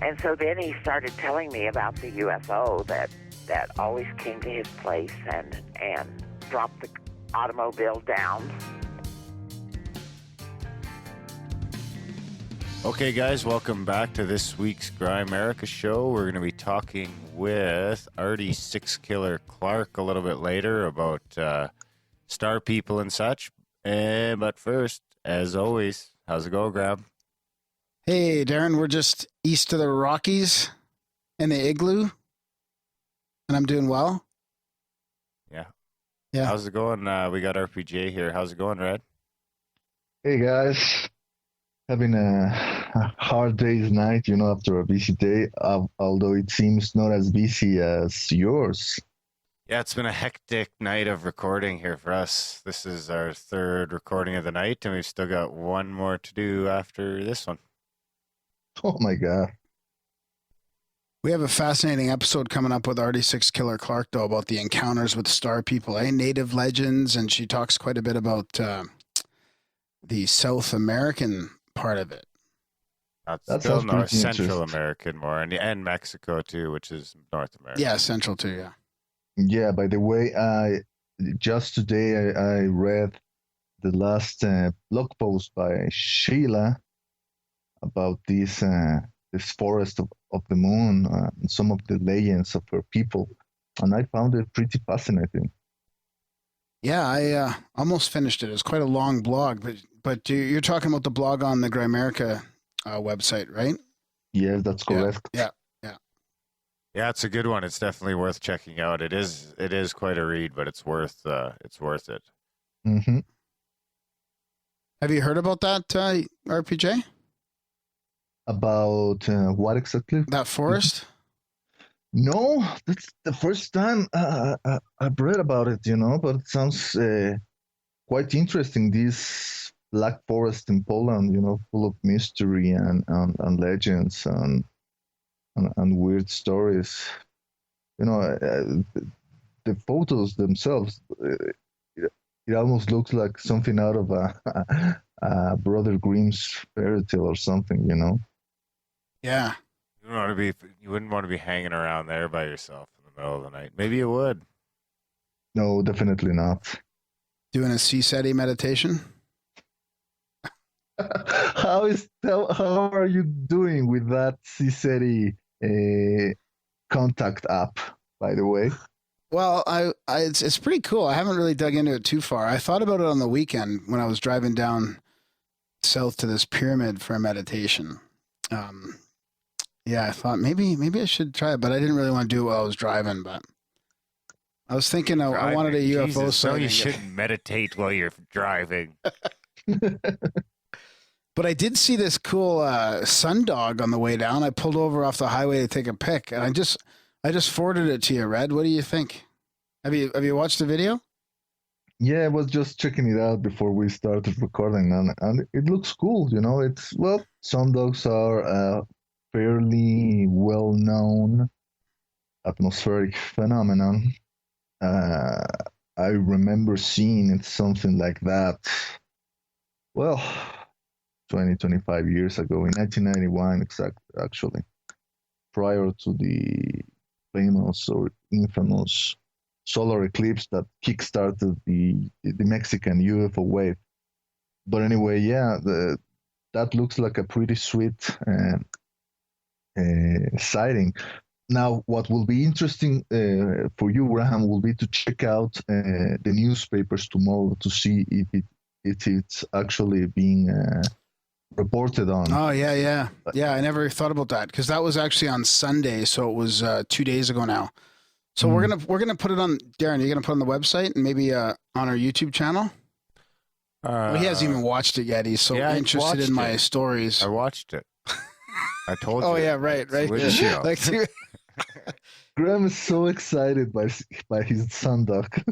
And so then he started telling me about the UFO that always came to his place and dropped the automobile down. Okay, guys, welcome back to this week's Grimerica show. We're going to be talking with Ardy Sixkiller Clarke a little bit later about star people and such. But first, as always, how's it going, Graham? Hey, Darren, we're just east of the Rockies in the igloo, and I'm doing well. Yeah. Yeah. How's it going? We got RPJ here. How's it going, Red? Hey guys, having a hard day's night, after a busy day, although it seems not as busy as yours. Yeah, it's been a hectic night of recording here for us. This is our third recording of the night, and we've still got one more to do after this one. Oh my God. We have a fascinating episode coming up with Ardy Sixkiller Clarke, though, about the encounters with star people, native legends, and she talks quite a bit about the South American part of it. That's still North Central American more, and Mexico too, which is North America. Yeah, Central too, yeah. Yeah, by the way, just today I read the last blog post by Sheila about this forest of the moon and some of the legends of her people, and I found it pretty fascinating. Yeah, I almost finished it. It's quite a long blog, but you're talking about the blog on the Grimerica website, right? Yes, that's correct. Yeah. Yeah, it's a good one. It's definitely worth checking out. It is quite a read, but it's worth it. Mm-hmm. Have you heard about that, RPJ? About what exactly? That forest? No, that's the first time I've read about it, but it sounds quite interesting. This Black Forest in Poland, full of mystery and legends and weird stories. The photos themselves, it almost looks like something out of a Brother Grimm's fairy tale or something, Yeah. You wouldn't want to be hanging around there by yourself in the middle of the night. Maybe you would. No, definitely not. Doing a CSETI meditation? How are you doing with that CSETI contact app, by the way? Well, it's pretty cool. I haven't really dug into it too far. I thought about it on the weekend when I was driving down south to this pyramid for a meditation. Yeah, I thought maybe I should try it, but I didn't really want to do it while I was driving. But I was thinking I wanted a UFO sighting. So you shouldn't meditate while you're driving. But I did see this cool Sundog on the way down. I pulled over off the highway to take a pic, and I just forwarded it to you, Red. What do you think? Have you watched the video? Yeah, I was just checking it out before we started recording, and it looks cool. Sundogs are fairly well-known atmospheric phenomenon. I remember seeing it something like that. Well, 25 years ago, in 1991, actually, prior to the famous or infamous solar eclipse that kickstarted the Mexican UFO wave. But anyway, yeah, that looks like a pretty sweet sighting. Now, what will be interesting for you, Graham, will be to check out the newspapers tomorrow to see if it's actually being reported on. Oh, yeah. I never thought about that because that was actually on Sunday, so it was 2 days ago now. So we're gonna put it on. Darren, you're gonna put it on the website and maybe on our YouTube channel. Well, he hasn't even watched it yet. He's so interested in my stories. I watched it. I told you. Oh yeah, right. Like, Graham is so excited by his Sundog.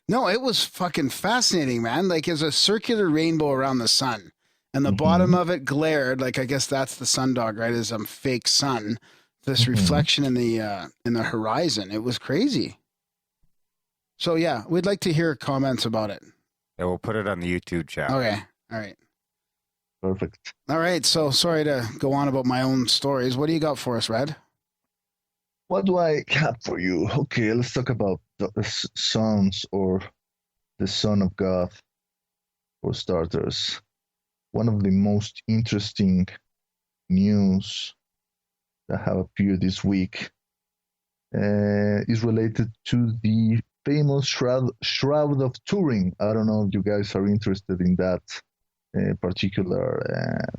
No, it was fucking fascinating, man. Like, there's a circular rainbow around the sun, and the bottom of it glared like, I guess that's the Sundog, right? Is a fake sun. This reflection in the horizon. It was crazy. So yeah, we'd like to hear comments about it. Yeah, we'll put it on the YouTube channel. Okay, all right. Perfect. All right. So sorry to go on about my own stories. What do you got for us, Red? What do I have for you? Okay, let's talk about the sons or the Son of God for starters. One of the most interesting news that have appeared this week is related to the famous shroud of Turin. I don't know if you guys are interested in that particular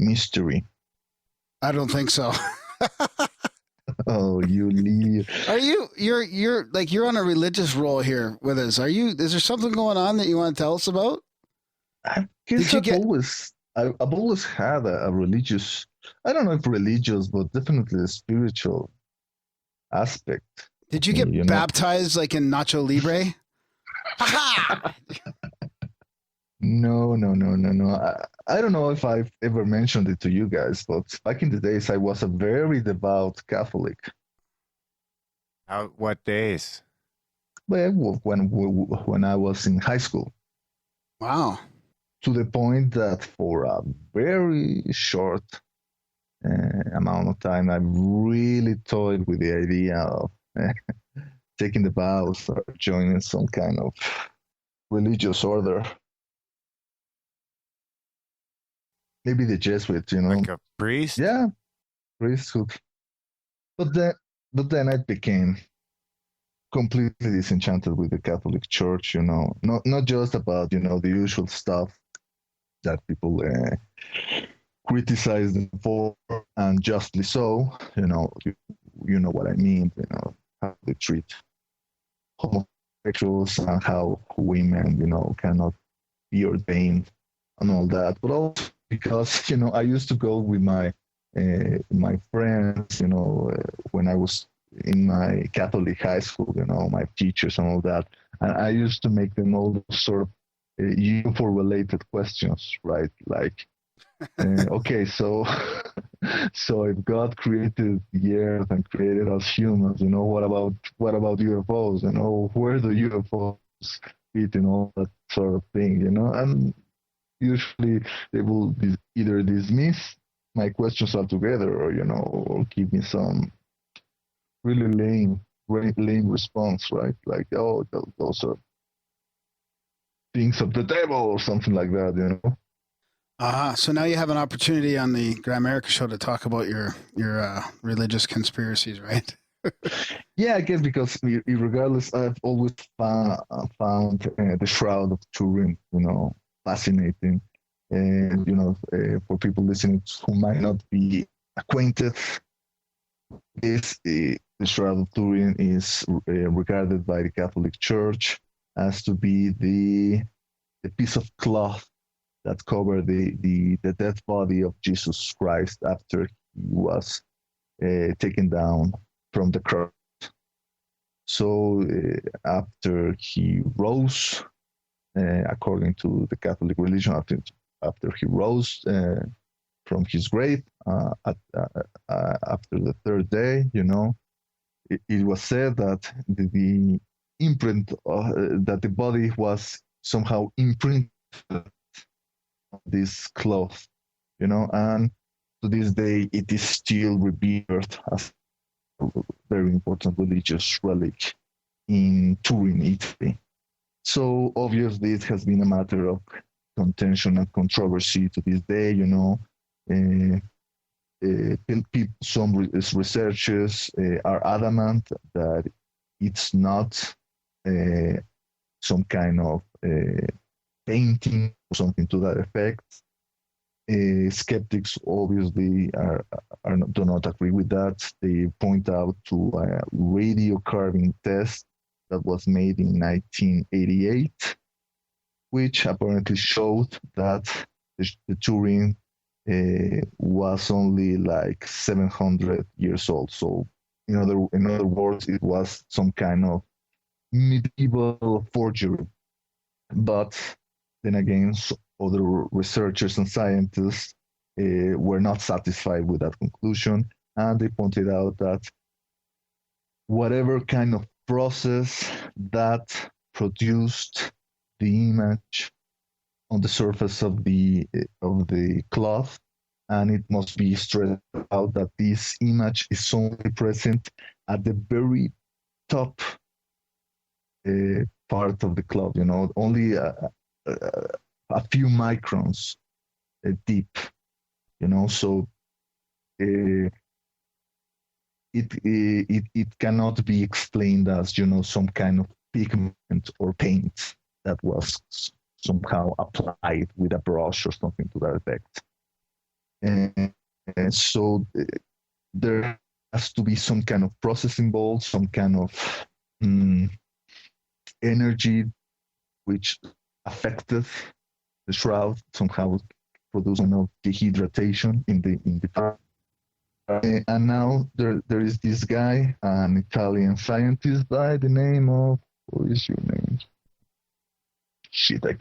mystery. I don't think so. Oh, you leave. Are you? You're like you're on a religious roll here with us. Are you? Is there something going on that you want to tell us about? I guess I've always had a religious. I don't know if religious, but definitely a spiritual aspect. Did you get You know? baptized like in Nacho Libre? Ha No. I don't know if I've ever mentioned it to you guys, but back in the days, I was a very devout Catholic. What days? Well, when I was in high school, Wow. to the point that for a very short amount of time, I really toyed with the idea of taking the vows or joining some kind of religious order. Maybe the Jesuits, Like a priest? Yeah, priesthood. But then I became completely disenchanted with the Catholic Church. Not just about the usual stuff that people criticize them for, and justly so. You know what I mean. How they treat homosexuals and how women, cannot be ordained and all that, but also because I used to go with my friends, when I was in my Catholic high school, my teachers and all that, and I used to make them all sort of UFO related questions, right? Like, okay, so if God created the earth and created us humans, what about UFOs? Where do UFOs fit in all that sort of thing, and usually they will either dismiss my questions altogether or give me some really lame response, right? Like, oh, those are things of the devil or something like that. So now you have an opportunity on the Grimerica show to talk about your religious conspiracies, right? Yeah, I guess because regardless, I've always found the Shroud of Turin, fascinating. And, for people listening who might not be acquainted, the Shroud of Turin is regarded by the Catholic Church as to be the piece of cloth that covered the dead body of Jesus Christ after he was taken down from the cross. So after he rose, according to the Catholic religion, after he rose from his grave after the third day, it was said that the imprint that the body was somehow imprinted on this cloth, and to this day it is still revered as a very important religious relic in Turin, Italy. So obviously it has been a matter of contention and controversy to this day. Some researchers are adamant that it's not some kind of painting or something to that effect. Skeptics obviously do not agree with that. They point out to a radiocarbon test that was made in 1988, which apparently showed that the Turin was only like 700 years old. So, in other words, it was some kind of medieval forgery. But then again, other researchers and scientists were not satisfied with that conclusion, and they pointed out that whatever kind of process that produced the image on the surface of the cloth, and it must be stressed out that this image is only present at the very top part of the cloth. Only a few microns deep. So it cannot be explained as some kind of pigment or paint that was somehow applied with a brush or something to that effect. And so there has to be some kind of process involved, some kind of energy which affected the shroud, somehow producing dehydration in the and now there is this guy, an Italian scientist by the name of, what is your name? Shit, I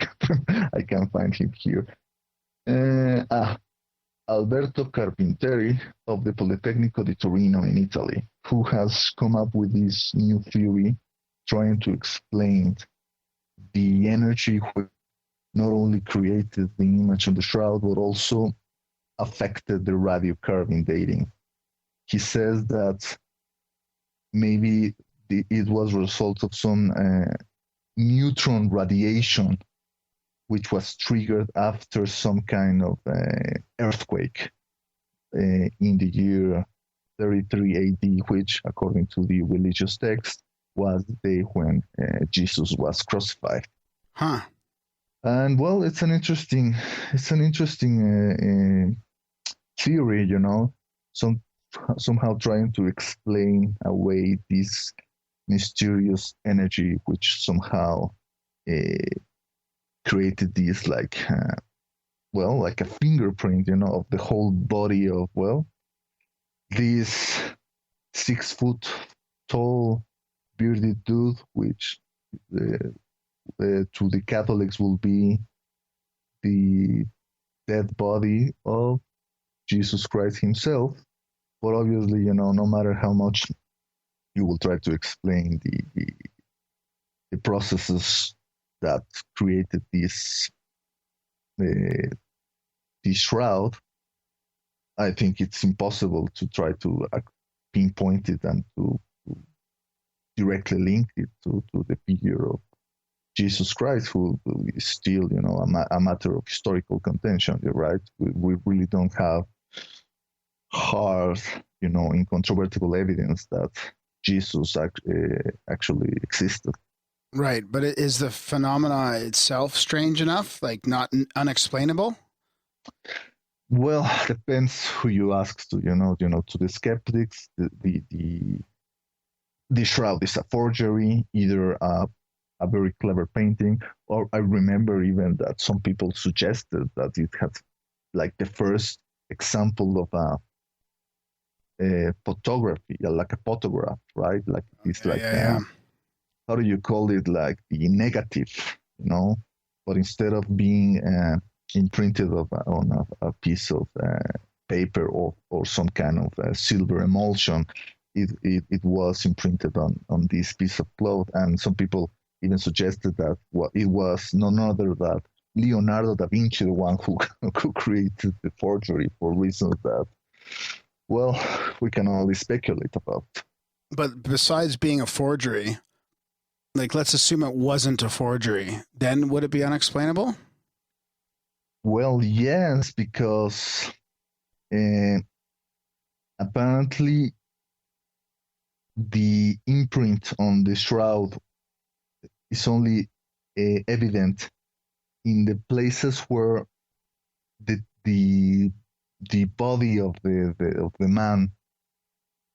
can't find him here. Alberto Carpinteri of the Politecnico di Torino in Italy, who has come up with this new theory trying to explain the energy which not only created the image of the shroud, but also affected the radiocarbon dating. He says that maybe it was a result of some neutron radiation, which was triggered after some kind of earthquake in the year 33 AD, which, according to the religious text, was the day when Jesus was crucified. Huh. And well, it's an interesting theory, somehow trying to explain away this mysterious energy, which somehow created this like a fingerprint, of the whole body of this 6 foot tall bearded dude, which to the Catholics will be the dead body of Jesus Christ himself. But obviously, no matter how much you will try to explain the processes that created this shroud, I think it's impossible to try to pinpoint it and to directly link it to the figure of Jesus Christ, who is still, a matter of historical contention, right? We really don't have hard, incontrovertible evidence that Jesus actually existed. Right, but is the phenomena itself strange enough, like not unexplainable? Well, depends who you ask to. To the skeptics, the shroud is a forgery, either a very clever painting, or I remember even that some people suggested that it had like the first example of a photography, like a photograph, right? Like it's how do you call it? Like the negative, but instead of being imprinted on a piece of paper or some kind of silver emulsion, it was imprinted on this piece of cloth. And some people even suggested that it was none other than Leonardo da Vinci, the one who created the forgery, for reasons that, well, we can only speculate about. But besides being a forgery, like let's assume it wasn't a forgery, then would it be unexplainable? Well, yes, because apparently the imprint on the shroud is only evident in the places where the body of the man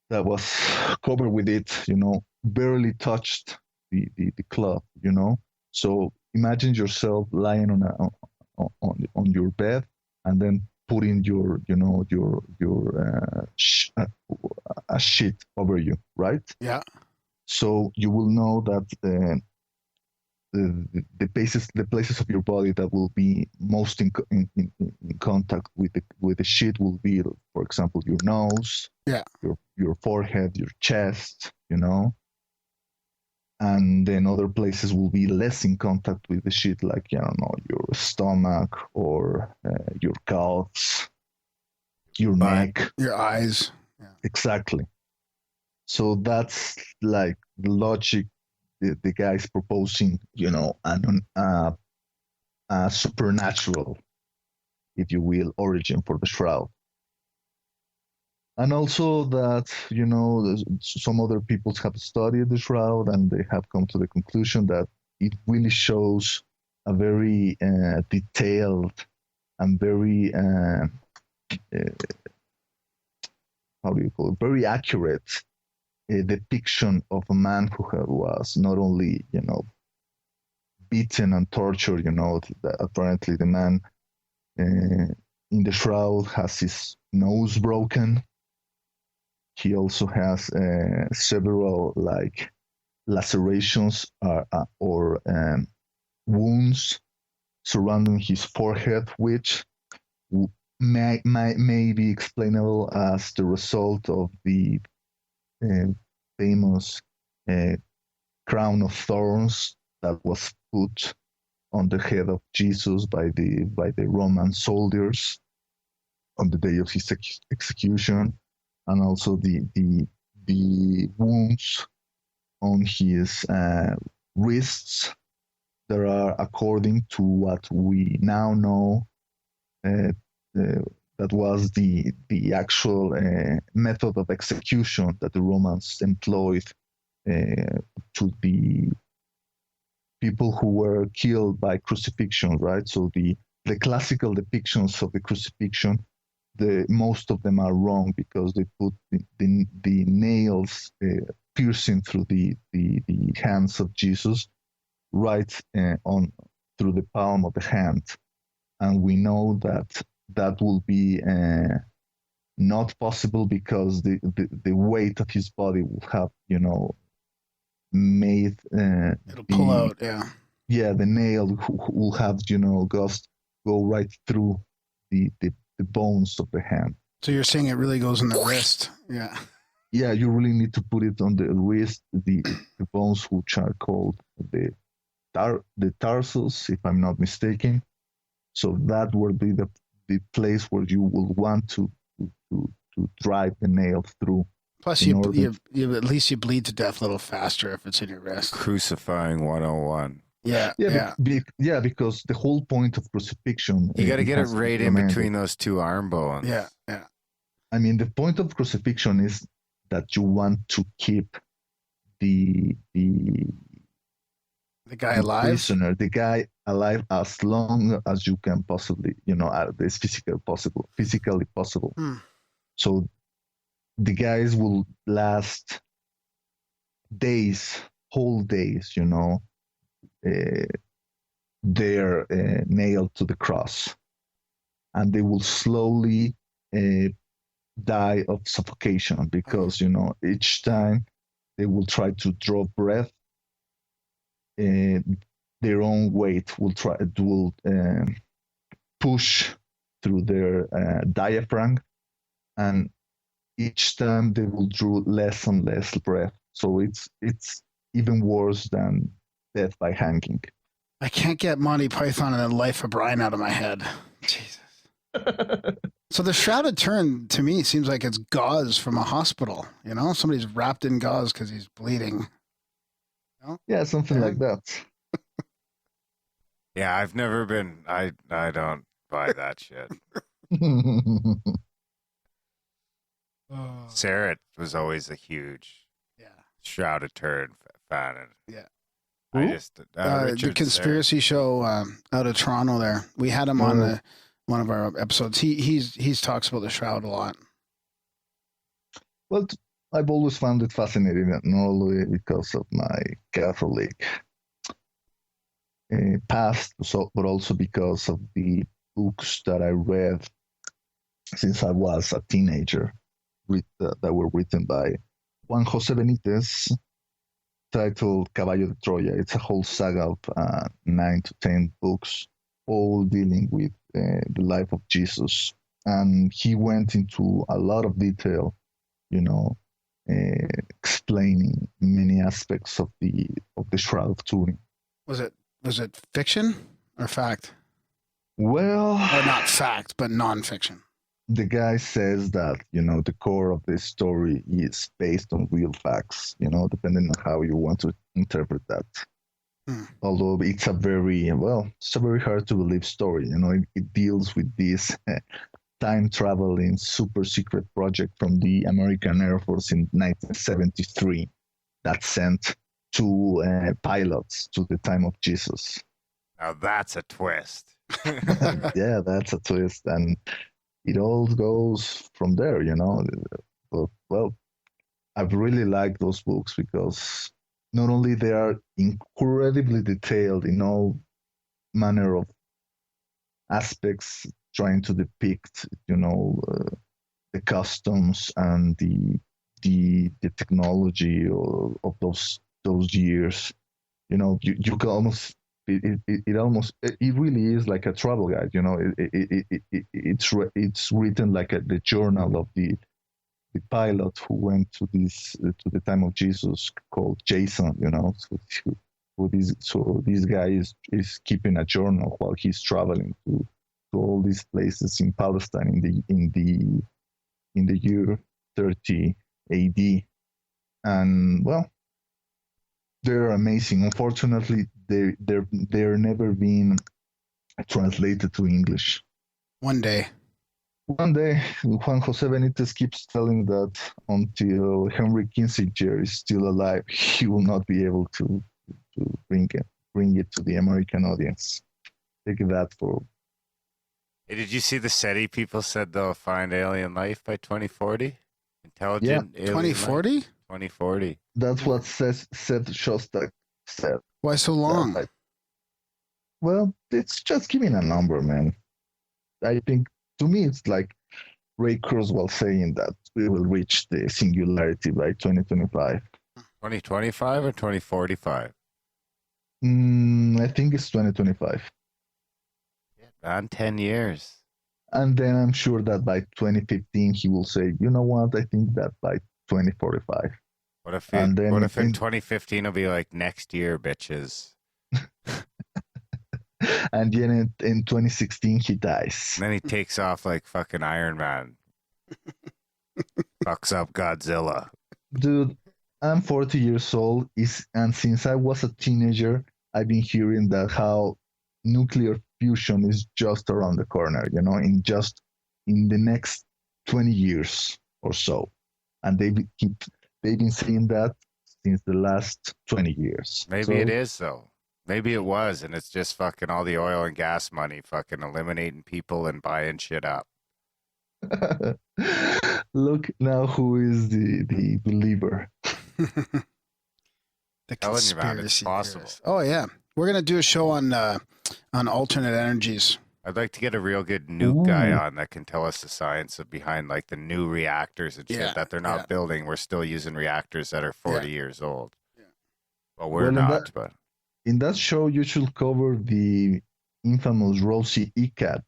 that was covered with it, barely touched the cloth, So imagine yourself lying on your bed and then putting a sheet over you, right? Yeah. So you will know that the places of your body that will be most in contact with the sheet will be, for example, your nose, yeah, your forehead, your chest, and then other places will be less in contact with the shit, like, I don't know, your stomach or your guts, your neck. Your eyes. Yeah. Exactly. So that's like the logic the guy's proposing, a supernatural, if you will, origin for the shroud. And also that, some other people have studied the shroud and they have come to the conclusion that it really shows a very detailed and very, how do you call it, very accurate depiction of a man who was not only, beaten and tortured, apparently the man in the shroud has his nose broken. He also has several lacerations or wounds surrounding his forehead, which may be explainable as the result of the famous crown of thorns that was put on the head of Jesus by the Roman soldiers on the day of his execution, and also the wounds on his wrists that are, according to what we now know, that was the actual method of execution that the Romans employed to the people who were killed by crucifixion, right? So the classical depictions of the crucifixion, most of them are wrong because they put the nails piercing through the hands of Jesus right through the palm of the hand. And we know that will be not possible because the weight of his body will have, made it'll pull out, yeah, the nail will have, go right through the bones of the hand. So you're saying it really goes in the wrist? Yeah. Yeah, you really need to put it on the wrist, the bones which are called the tarsus, if I'm not mistaken. So that will be the place where you will want to drive the nail through. Plus, you at least you bleed to death a little faster if it's in your wrist. Crucifying 101. Yeah, because the whole point of crucifixion, you got to get it right in between those two arm bones. Yeah. I mean, the point of crucifixion is that you want to keep the guy alive, prisoner, the guy alive as long as you can possibly, as physically possible. So the guys will last days, whole days, they're nailed to the cross, and they will slowly die of suffocation because, each time they will try to draw breath, their own weight will push through their diaphragm, and each time they will draw less and less breath. So it's even worse than death by hanging. I can't get Monty Python and the Life of Brian out of my head. Jesus. So the shrouded Turin, to me, seems like it's gauze from a hospital. Somebody's wrapped in gauze because he's bleeding. Yeah, something like that. Yeah, I've never been. I don't buy that shit. Sarah was always a huge shrouded Turin fan. Yeah. The conspiracy show out of Toronto there. We had him on one of our episodes. He's talks about the shroud a lot. Well, I've always found it fascinating, not only because of my Catholic past, but also because of the books that I read since I was a teenager, that were written by Juan José Benítez, titled Caballo de Troya. It's a whole saga of 9 to 10 books, all dealing with the life of Jesus. And he went into a lot of detail, explaining many aspects of the Shroud of Turin. Was it fiction or fact? Well, Or not fact, but nonfiction. the guy says that, the core of this story is based on real facts, depending on how you want to interpret that. Although it's a very hard to believe story. It deals with this time traveling super secret project from the American Air Force in 1973 that sent two pilots to the time of Jesus. Now that's a twist. Yeah, that's a twist. And it all goes from there, Well, I've really liked those books because not only they are incredibly detailed in all manner of aspects, trying to depict, the customs and the technology of those years. You can almost it really is like a travel guide. It's written like the journal of the pilot who went to the time of Jesus, called Jason. So this guy is keeping a journal while he's traveling to all these places in Palestine in the year 30 AD, and they're amazing. Unfortunately, they're never been translated to English. One day, Juan Jose Benitez keeps telling that until Henry Kissinger is still alive, he will not be able to bring it to the American audience. Take that for. Hey, did you see the SETI people said they'll find alien life by 2040? Intelligent alien 2040? Life? 2040. That's what Seth Shostak said. Why so long? Well, it's just giving a number, man. I think, to me, it's like Ray Kurzweil saying that we will reach the singularity by 2025. 2025 or 2045? I think it's 2025. On 10 years. And then I'm sure that by 2015, he will say, you know what, I think that by 2045. What if in 2015 will be like next year, bitches? And then in 2016, he dies. And then he takes off like fucking Iron Man. Fucks up Godzilla. Dude, I'm 40 years old, and since I was a teenager, I've been hearing that how nuclear fusion is just around the corner, in the next 20 years or so. And they've been saying that since the last 20 years. Maybe it is, though. Maybe it was, and it's just fucking all the oil and gas money fucking eliminating people and buying shit up. Look now who is the believer. The Telling you, man, conspiracy it's possible. theorist. Oh, yeah. We're going to do a show on alternate energies. I'd like to get a real good nuke guy on that can tell us the science behind like the new reactors and shit that they're not building. We're still using reactors that are 40 years old. Yeah. Well, we're not, but in that show, you should cover the infamous Rosie ECAT.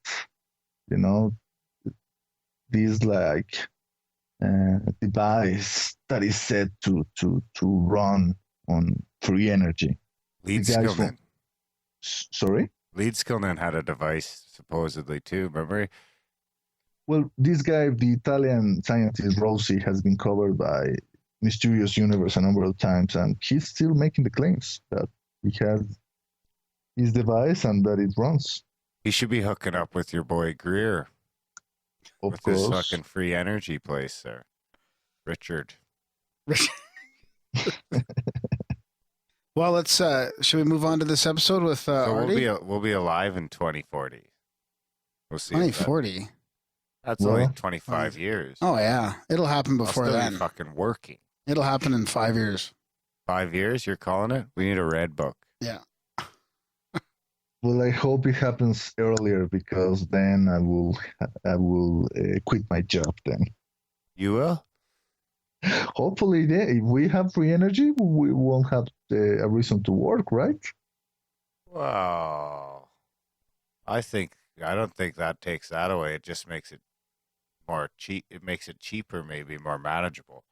This like device that is said to run on free energy. Skillman. Sorry? Skillman had a device supposedly too, remember? Well, this guy, the Italian scientist Rossi, has been covered by Mysterious Universe a number of times, and he's still making the claims that he has his device and that it runs. He should be hooking up with your boy Greer. Of with course. This fucking free energy place there. Richard. Well, let's should we move on to this episode with Ardy? We'll be alive in 2040. We'll see. 2040. That's only 25 years. Oh yeah, it'll happen before I'll still then. be fucking working. It'll happen in 5 years. 5 years? You're calling it? We need a red book. Yeah. Well, I hope it happens earlier because then I will quit my job then. You will? Hopefully, yeah. If we have free energy, we won't have a reason to work, right? Well, I don't think that takes that away. It just makes it more cheap. It makes it cheaper, maybe more manageable.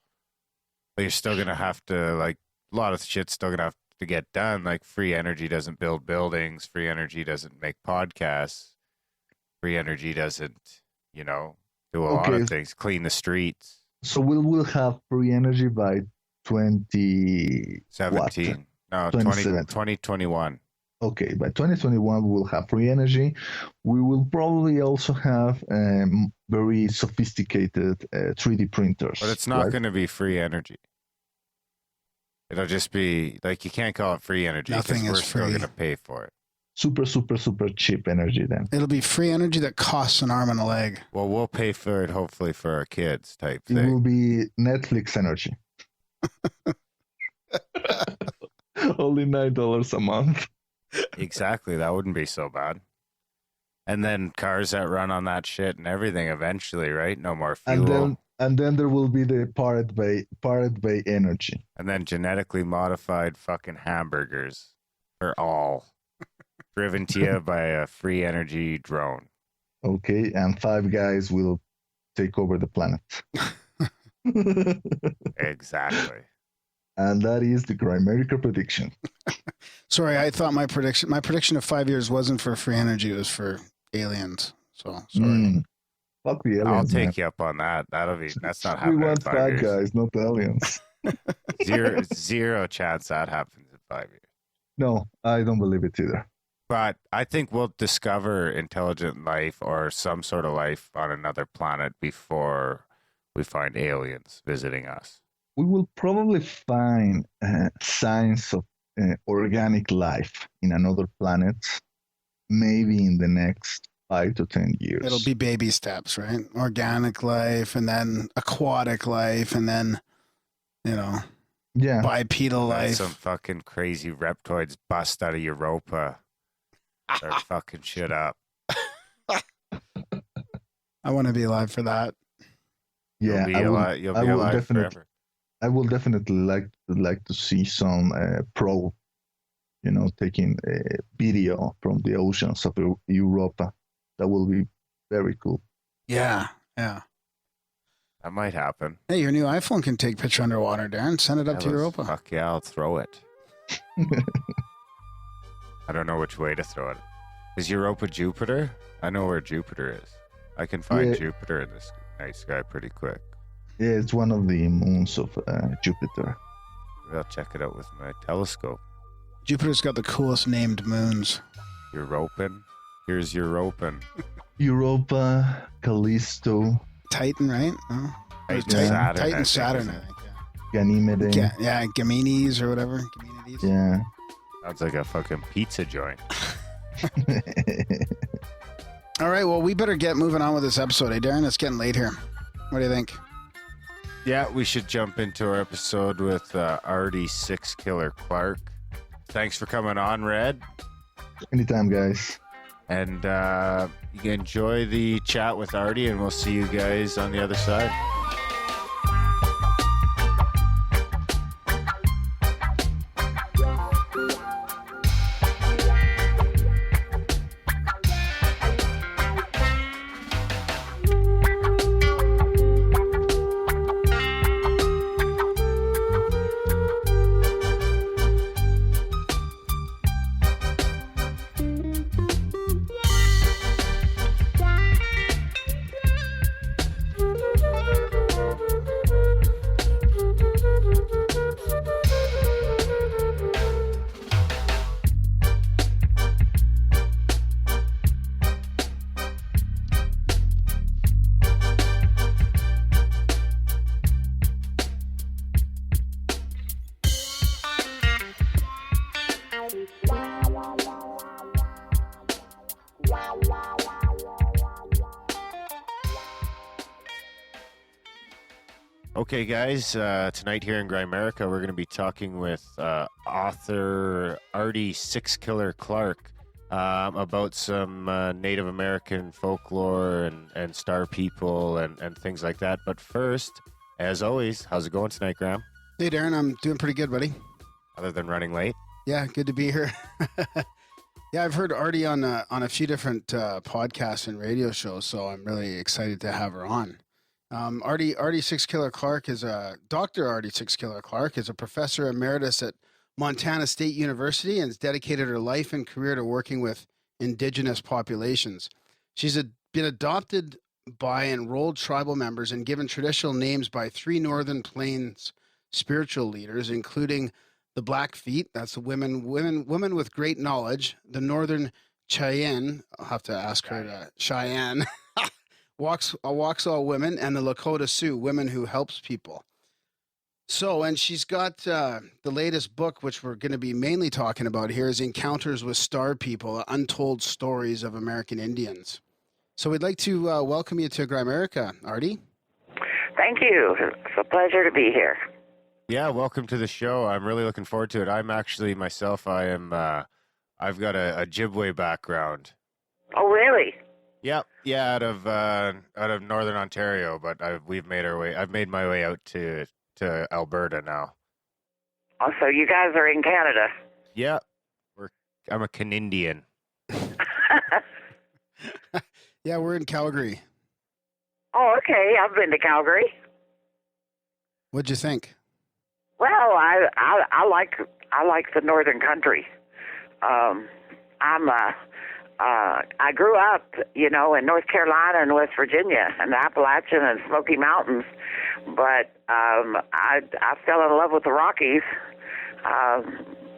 But you're still gonna have to like a lot of shit's still gonna have to get done. Like free energy doesn't build buildings. Free energy doesn't make podcasts. Free energy doesn't, do a lot of things. Clean the streets. So we will have free energy by 2017. No, 2021. Okay, by 2021 we will have free energy. We will probably also have very sophisticated 3D printers. But it's not going to be free energy. It'll just be like you can't call it free energy because we're still going to pay for it. Super, super, super cheap energy then. It'll be free energy that costs an arm and a leg. Well, we'll pay for it hopefully for our kids type thing. It will be Netflix energy. Only $9 a month. Exactly. That wouldn't be so bad. And then cars that run on that shit and everything eventually, right? No more fuel. And then there will be the Pirate Bay energy. And then genetically modified fucking hamburgers for all. Driven to you by a free energy drone. Okay, and 5 guys will take over the planet. Exactly. And that is the Grimerica prediction. Sorry, I thought my prediction of 5 years wasn't for free energy, it was for aliens. So sorry. Fuck the aliens. I'll take you up on that. That's not happening. We want in 5 years. guys, not aliens. Zero chance that happens in 5 years. No, I don't believe it either. But I think we'll discover intelligent life or some sort of life on another planet before we find aliens visiting us. We will probably find signs of organic life in another planet, maybe in the next 5 to 10 years. It'll be baby steps, right? Organic life, and then aquatic life, and then, bipedal life. Some fucking crazy reptoids bust out of Europa. They're fucking shit up. I want to be alive for that. Yeah, you'll be alive forever. I will definitely like to see some probe, taking a video from the oceans of Europa. That will be very cool. Yeah. That might happen. Hey, your new iPhone can take picture underwater, Darren. Send it up to Europa. Fuck yeah, I'll throw it. I don't know which way to throw it. Is Europa Jupiter? I know where Jupiter is. I can find Jupiter in this night sky pretty quick. Yeah, it's one of the moons of Jupiter. I'll check it out with my telescope. Jupiter's got the coolest named moons. Europan. Here's Europan. Europa, Callisto. Titan, right? Oh. Titan, Saturn, I think. Yeah. Ganymede. Gaminis or whatever. Gaminides. Yeah. Sounds like a fucking pizza joint. All right, well, we better get moving on with this episode, Darren? It's getting late here. What do you think? Yeah, we should jump into our episode with Ardy Sixkiller Clarke. Thanks for coming on, Red. Anytime, guys. And you can enjoy the chat with Ardy, and we'll see you guys on the other side. Okay, guys, tonight here in Grimerica, we're going to be talking with author Ardy Sixkiller Clarke about some Native American folklore and star people and things like that. But first, as always, how's it going tonight, Graham? Hey, Darren, I'm doing pretty good, buddy. Other than running late? Yeah, good to be here. Yeah, I've heard Ardy on a few different podcasts and radio shows, so I'm really excited to have her on. Ardy Sixkiller Clarke is Dr. Ardy Sixkiller Clarke is a professor emeritus at Montana State University and has dedicated her life and career to working with Indigenous populations. She's been adopted by enrolled tribal members and given traditional names by 3 Northern Plains spiritual leaders, including the Blackfeet, that's the women with great knowledge, the Northern Cheyenne, I'll have to ask her, Cheyenne, Waxhaw women, and the Lakota Sioux, women who helps people. So, and she's got the latest book, which we're going to be mainly talking about here, is Encounters with Star People, Untold Stories of American Indians. So we'd like to welcome you to Grimerica, Ardy. Thank you. It's a pleasure to be here. Yeah, welcome to the show. I'm really looking forward to it. I'm actually myself. I've got a Ojibwe background. Oh, really? Yep. Yeah, out of Northern Ontario, but I've made my way out to Alberta now. Oh, so you guys are in Canada? Yeah, I'm a Canadian. Yeah, we're in Calgary. Oh, okay. I've been to Calgary. What'd you think? Well, I like the northern country. I grew up, in North Carolina and West Virginia and the Appalachian and Smoky Mountains, but I fell in love with the Rockies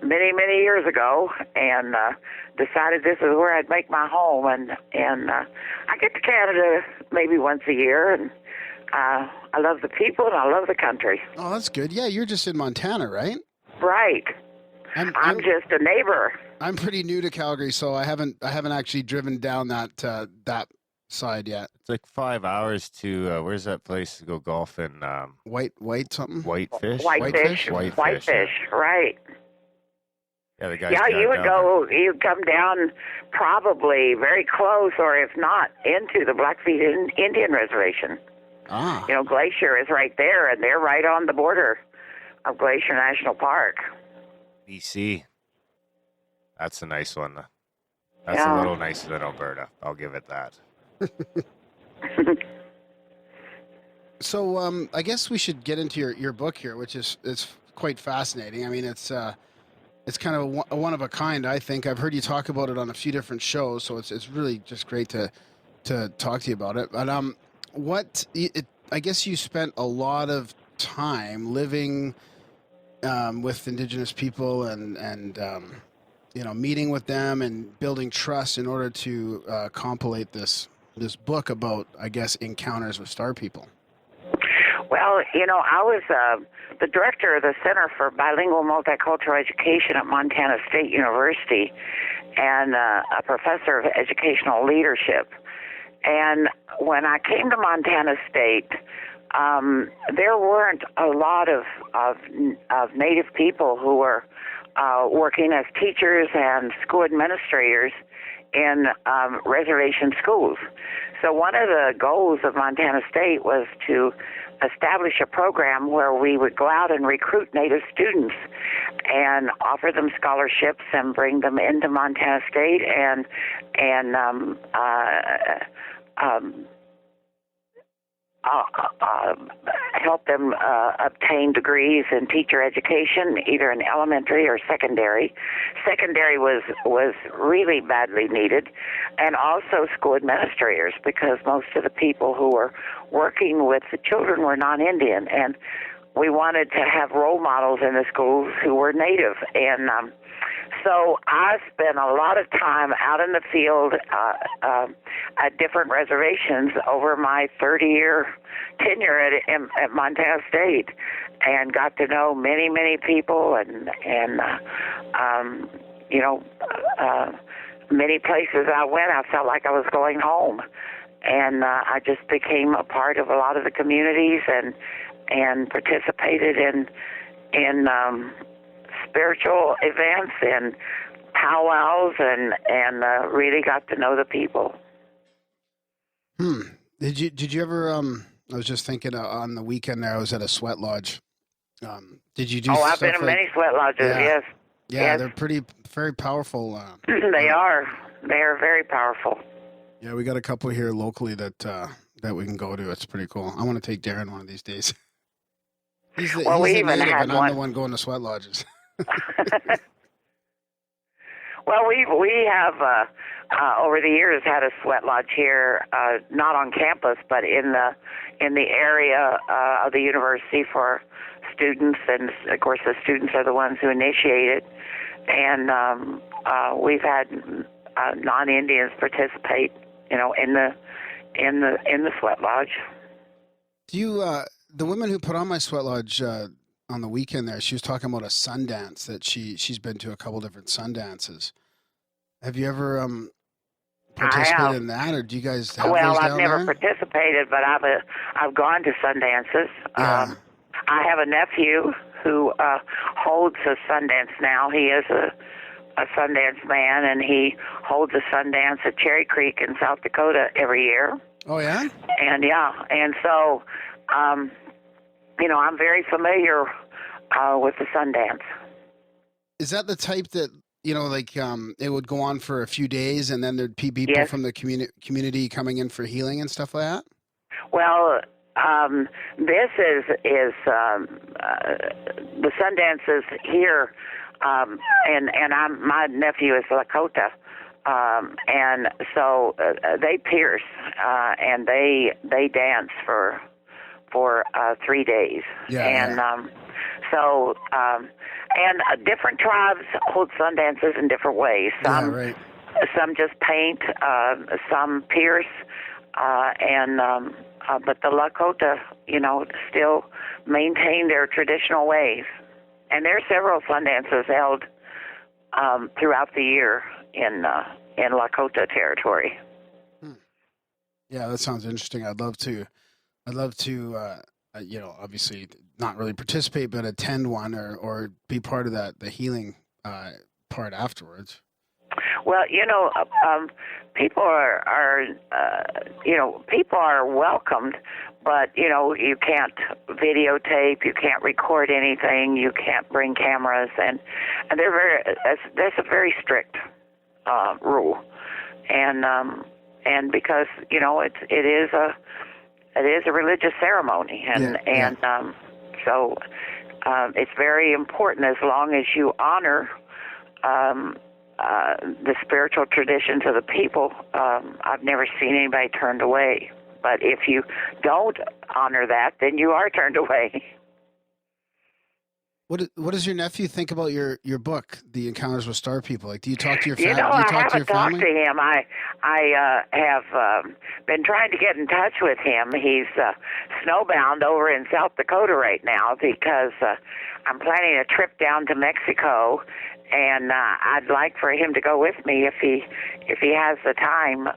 many years ago, and decided this is where I'd make my home. And I get to Canada maybe once a year, and I love the people and I love the country. Oh, that's good. Yeah, you're just in Montana, right? Right. I'm just a neighbor. I'm pretty new to Calgary, so I haven't actually driven down that side yet. It's like 5 hours to where's that place to go golfing? White something? Whitefish. Whitefish. Right. Yeah, the guys. Yeah, you'd come down probably very close, or if not, into the Blackfeet Indian Reservation. Ah. Glacier is right there, and they're right on the border of Glacier National Park. BC. That's a nice one. That's a little nicer than Alberta. I'll give it that. So I guess we should get into your book here, which is quite fascinating. I mean, it's kind of a one of a kind. I think I've heard you talk about it on a few different shows, so it's really just great to talk to you about it. But I guess you spent a lot of time living with Indigenous people and meeting with them and building trust in order to compilate this book about, I guess, encounters with star people. Well, I was the director of the Center for Bilingual Multicultural Education at Montana State University and a professor of educational leadership. And when I came to Montana State, there weren't a lot of Native people who were working as teachers and school administrators in reservation schools. So one of the goals of Montana State was to establish a program where we would go out and recruit Native students and offer them scholarships and bring them into Montana State and help them obtain degrees in teacher education, either in elementary or secondary. Secondary was really badly needed, and also school administrators, because most of the people who were working with the children were non-Indian, and we wanted to have role models in the schools who were Native. And so I spent a lot of time out in the field at different reservations over my 30-year tenure at Montana State, and got to know many people, and many places I went, I felt like I was going home, and I just became a part of a lot of the communities and participated in spiritual events and powwows and really got to know the people. Did you ever I was just thinking on the weekend there I was at a sweat lodge. Did you do I've been in many sweat lodges, yes. Yeah, yes. They're very powerful. They are very powerful. Yeah, we got a couple here locally that that we can go to. It's pretty cool. I want to take Darren one of these days. He's the, Well, we he's the even native, had and I'm one. the one going to sweat lodges. Well, we have over the years had a sweat lodge here, not on campus, but in the area of the university for students, and of course the students are the ones who initiate it. And we've had non-Indians participate, in the sweat lodge. Do you the woman who put on my sweat lodge on the weekend there? She was talking about a Sundance that she's been to a couple different Sundances. Have you ever participated in that, or do you guys have Well, those I've down never there? participated, but I've gone to Sundances. Yeah. I have a nephew who holds a Sundance now. He is a Sundance man, and he holds a Sundance at Cherry Creek in South Dakota every year. Oh yeah. And so, I'm very familiar with the Sundance. Is that the type that it would go on for a few days, and then there'd be people Yes. from the community coming in for healing and stuff like that? Well, this is the Sundances here, and my nephew is Lakota, and so they pierce and they dance for 3 days, and different tribes hold Sundances in different ways. Some just paint, some pierce, but the Lakota, still maintain their traditional ways. And there are several Sundances held throughout the year in Lakota territory. Yeah, that sounds interesting. I'd love to, obviously not really participate, but attend one or be part of the healing part afterwards. Well, people are welcomed, but you can't videotape, you can't record anything, you can't bring cameras, and that's a very strict rule, and because it is a religious ceremony, so it's very important. As long as you honor the spiritual traditions of the people, I've never seen anybody turned away. But if you don't honor that, then you are turned away. What does your nephew think about your book, The Encounters with Star People? Like, do you talk to your family? I haven't talked to him. I have been trying to get in touch with him. He's snowbound over in South Dakota right now because I'm planning a trip down to Mexico, and I'd like for him to go with me if he has the time.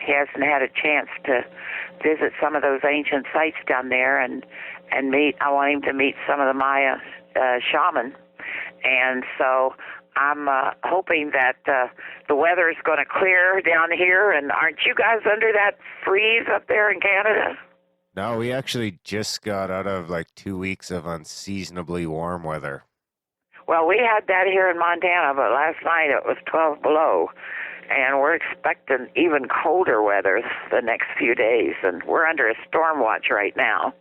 He hasn't had a chance to visit some of those ancient sites down there and meet. I want him to meet some of the Maya shaman, and so I'm hoping that the weather is going to clear down here. And aren't you guys under that freeze up there in Canada? No, we actually just got out of 2 weeks of unseasonably warm weather. Well, we had that here in Montana, but last night it was 12 below. And we're expecting even colder weather the next few days, and we're under a storm watch right now.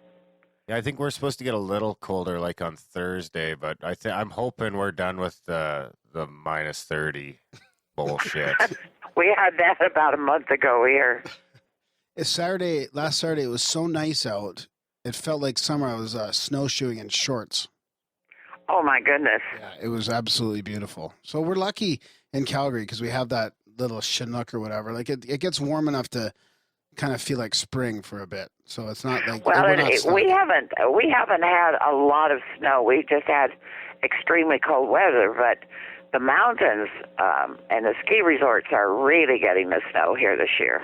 Yeah, I think we're supposed to get a little colder on Thursday, but I'm hoping we're done with the minus 30 bullshit. We had that about a month ago here. Last Saturday, it was so nice out. It felt like summer. I was snowshoeing in shorts. Oh, my goodness. Yeah, it was absolutely beautiful. So we're lucky in Calgary because we have that little Chinook or whatever. It gets warm enough to kind of feel like spring for a bit. So it's not like we haven't had a lot of snow. We've just had extremely cold weather, but the mountains and the ski resorts are really getting the snow here this year.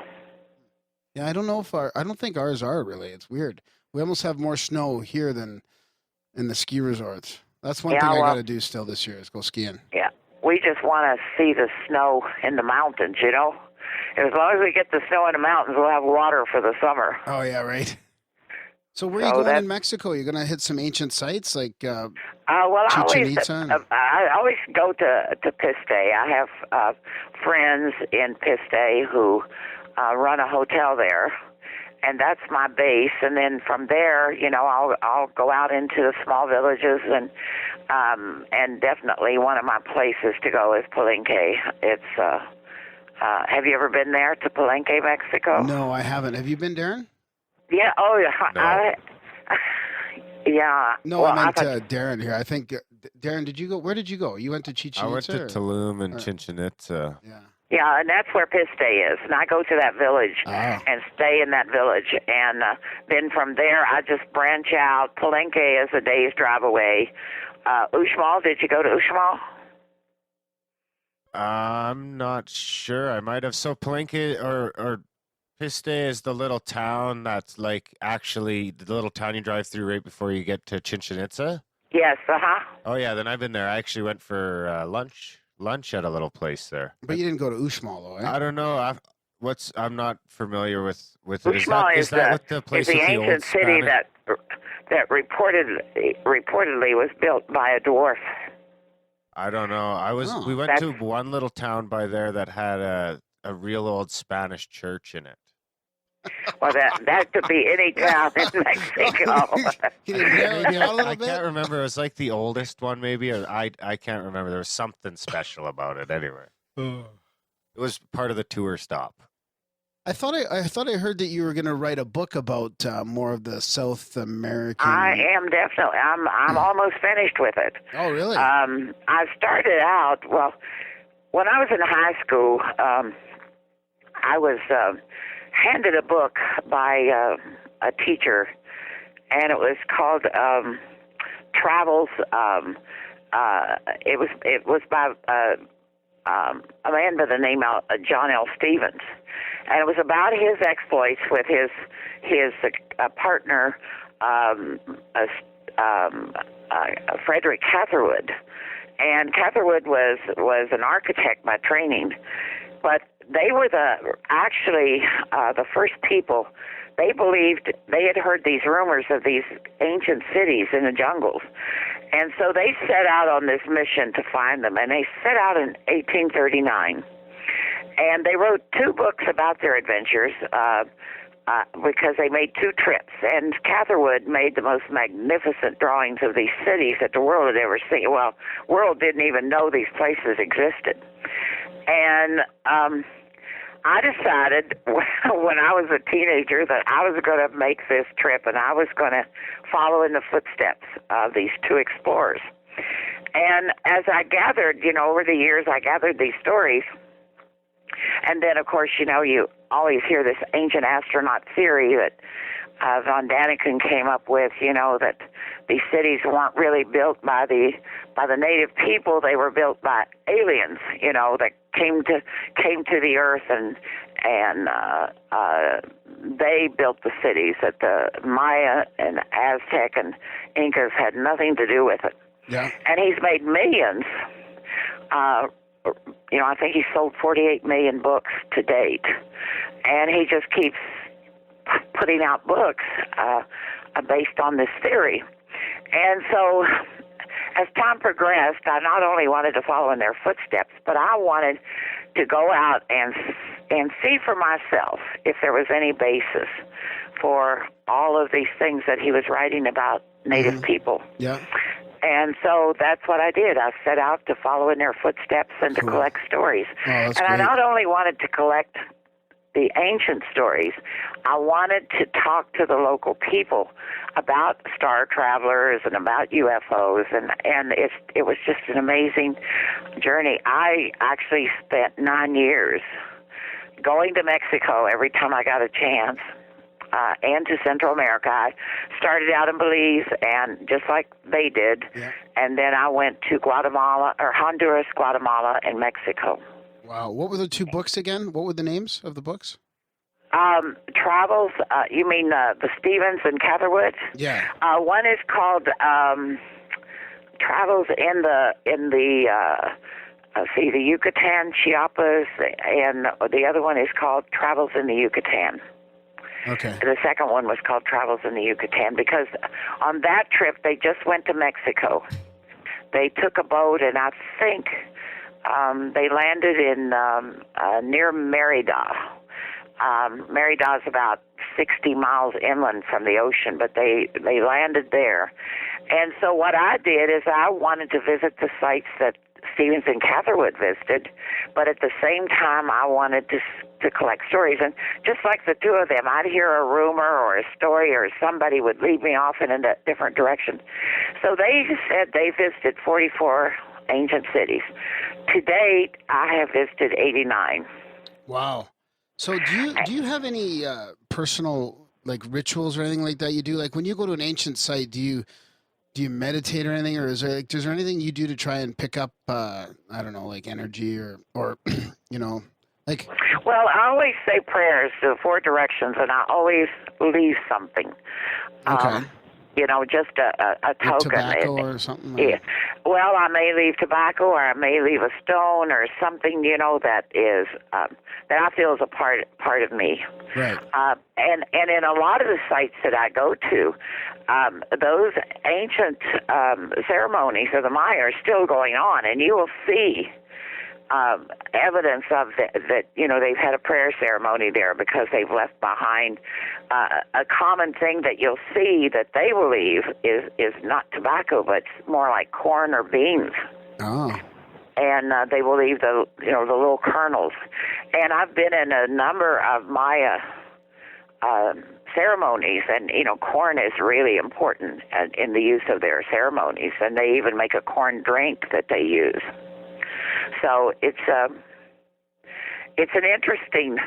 Yeah, I don't think ours are really. It's weird. We almost have more snow here than in the ski resorts. That's one thing I got to do still this year is go skiing. Yeah. We just want to see the snow in the mountains, As long as we get the snow in the mountains, we'll have water for the summer. Oh, yeah, right. So where are you going in Mexico? You're going to hit some ancient sites like well, Chichen Itza? I always go to Piste. I have friends in Piste who run a hotel there, and that's my base. And then from there, I'll go out into the small villages, and definitely one of my places to go is Palenque. It's have you ever been there to Palenque, Mexico? No, I haven't. Have you been, Darren? Yeah. Oh, yeah. No. Yeah. No, well, I meant Darren here. I think Darren, did you go? Where did you go? You went to Chichen Itza? I went to Tulum and Chichen Itza. Yeah. Yeah, and that's where Piste is. And I go to that village and stay in that village. And then from there, I just branch out. Palenque is a day's drive away. Uxmal, did you go to Uxmal? I'm not sure. I might have. So Palenque or Piste is the little town that's like actually the little town you drive through right before you get to Chichen Itza? Yes, Oh, yeah, then I've been there. I actually went for lunch at a little place there. But you didn't go to Uxmal, though, eh? I don't know. I'm not familiar with it. Uxmal Is that with the place is the with the ancient old city Spanish? that reportedly was built by a dwarf. I don't know. We went to one little town by there that had a real old Spanish church in it. Well, that could be any town in Mexico. Can you narrow it down a little I bit? can't remember. It was like the oldest one, maybe. Or I can't remember. There was something special about it. Anyway, it was part of the tour stop. I thought I heard that you were going to write a book about more of the South American. I am definitely. I'm almost finished with it. Oh, really? I started out when I was in high school. I was handed a book by a teacher, and it was called Travels. It was by a man by the name of John L. Stevens, and it was about his exploits with his partner Frederick Catherwood. And Catherwood was an architect by training, but they were actually the first people. They believed, they had heard these rumors of these ancient cities in the jungles. And so they set out on this mission to find them. And they set out in 1839. And they wrote 2 books about their adventures because they made 2 trips. And Catherwood made the most magnificent drawings of these cities that the world had ever seen. Well, world didn't even know these places existed. And I decided when I was a teenager that I was going to make this trip and I was going to follow in the footsteps of these 2 explorers. And as I gathered, over the years, I gathered these stories. And then, of course, you always hear this ancient astronaut theory that von Daniken came up with, that these cities weren't really built by the native people. They were built by aliens, that came to the earth and they built the cities. That the Maya and Aztec and Incas had nothing to do with it. Yeah. And he's made millions. I think he sold 48 million books to date, and he just keeps putting out books based on this theory. And so as time progressed, I not only wanted to follow in their footsteps, but I wanted to go out and see for myself if there was any basis for all of these things that he was writing about Native people. Yeah. And so that's what I did. I set out to follow in their footsteps and to collect stories. Oh, that's and great. I not only wanted to collect the ancient stories, I wanted to talk to the local people about star travelers and about UFOs, and it was just an amazing journey. I actually spent 9 years going to Mexico every time I got a chance, and to Central America. I started out in Belize, and just like they did, and then I went to Honduras, Guatemala, and Mexico. Wow. What were the 2 books again? What were the names of the books? Travels, you mean the Stevens and Catherwood? Yeah. One is called Travels in the Yucatan, Chiapas, and the other one is called Travels in the Yucatan. Okay. The second one was called Travels in the Yucatan, because on that trip they just went to Mexico. They took a boat, and I think they landed in near Mérida. Mérida is about 60 miles inland from the ocean, but they landed there. And so what I did is I wanted to visit the sites that Stevens and Catherwood visited, but at the same time I wanted to collect stories. And just like the two of them, I'd hear a rumor or a story, or somebody would lead me off in a different direction. So they said they visited 44 ancient cities. To date, I have visited 89. Wow. So do you have any personal like rituals or anything like that you do? Like when you go to an ancient site, do you meditate or anything, or is there anything you do to try and pick up I don't know, like energy or you know, like? Well, I always say prayers to the four directions, and I always leave something. Okay. You know, just a like token. tobacco or something? Yeah. Well, I may leave tobacco, or I may leave a stone, or something, you know, that is that I feel is a part of me. Right. And in a lot of the sites that I go to, those ancient ceremonies of the Maya are still going on, and you will see evidence of that, you know, they've had a prayer ceremony there because they've left behind a common thing that you'll see that they believe is not tobacco, but more like corn or beans. Oh. And they will leave the little kernels. And I've been in a number of Maya ceremonies, and you know, corn is really important in the use of their ceremonies, and they even make a corn drink that they use. So it's an interesting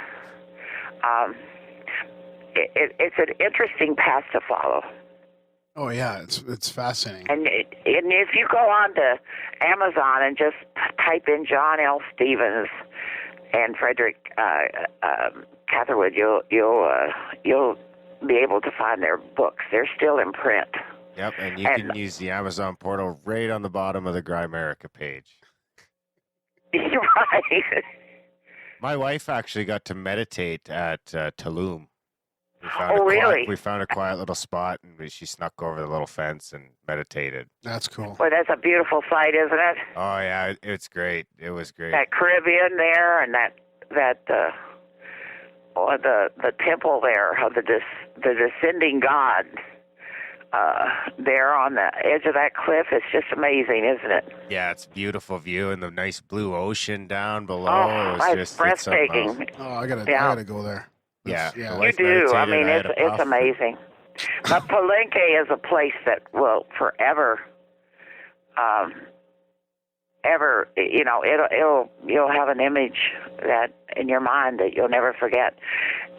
it's an interesting path to follow. Oh yeah, it's fascinating. And if you go on to Amazon and just type in John L. Stevens and Frederick Catherwood, you'll be able to find their books. They're still in print. Yep, and you can use the Amazon portal right on the bottom of the Grimerica page. Right. My wife actually got to meditate at Tulum. Really? We found a quiet little spot, and she snuck over the little fence and meditated. That's cool. Well, that's a beautiful sight, isn't it? Oh yeah, it's great. It was great. That Caribbean there, and the temple there of the descending God there on the edge of that cliff. It's just amazing, isn't it? Yeah, it's a beautiful view, and the nice blue ocean down below. Oh, it's breathtaking. Oh, I gotta go there. Yeah. You do. I mean, it's amazing. But Palenque is a place that will forever, you know, you'll have an image that in your mind that you'll never forget.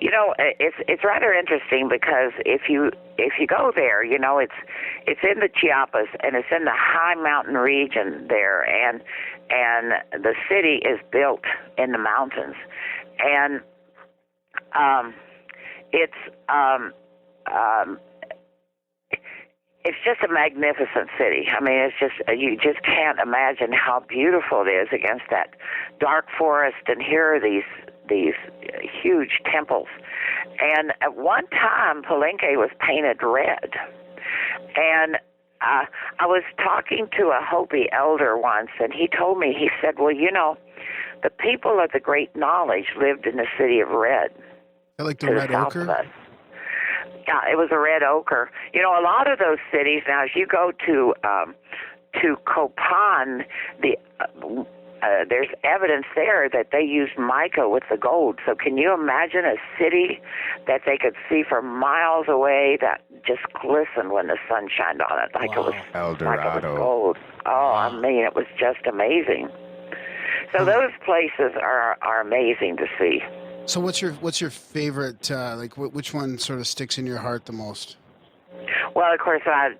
You know, it's rather interesting because if you go there, you know, it's in the Chiapas, and it's in the high mountain region there, and the city is built in the mountains, and it's just a magnificent city. I mean, it's just, you just can't imagine how beautiful it is against that dark forest, and here are these huge temples. And at one time, Palenque was painted red. And I was talking to a Hopi elder once, and he told me, he said, well, you know, the people of the Great Knowledge lived in the city of Red. Like the red ochre? Yeah, it was a red ochre. You know, a lot of those cities, now as you go to Copan, there's evidence there that they used mica with the gold. So can you imagine a city that they could see from miles away that just glistened when the sun shined on it, like it was gold? Oh, I mean, it was just amazing. So those places are amazing to see. So what's your favorite? Like, which one sort of sticks in your heart the most? Well, of course, I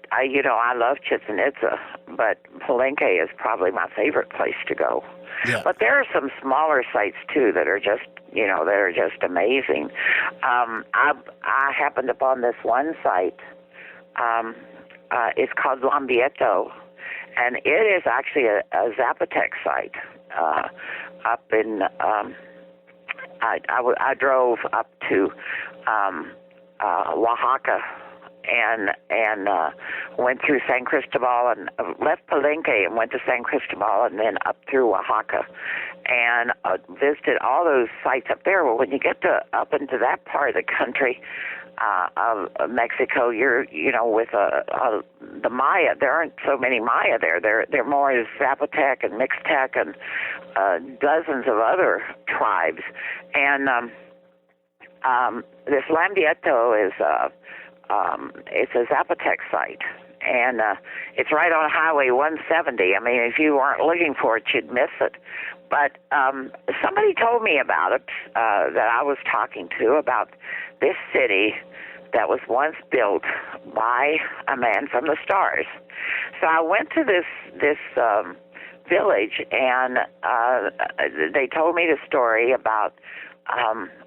love Chichen Itza, but Palenque is probably my favorite place to go. Yeah. But there are some smaller sites too that are just amazing. I happened upon this one site. It's called Lambieto, and it is actually a Zapotec site up in. I drove up to Oaxaca, and went through San Cristobal and left Palenque and went to San Cristobal and then up through Oaxaca, and visited all those sites up there. Well, when you get up into that part of the country of Mexico, you're with the Maya. There aren't so many Maya there. They're more Zapotec and Mixtec and dozens of other tribes. And this Lamdieto is it's a Zapotec site, and it's right on Highway 170. I mean, if you weren't looking for it, you'd miss it. But somebody told me about it that I was talking to, about this city that was once built by a man from the stars. So I went to this village, and they told me the story about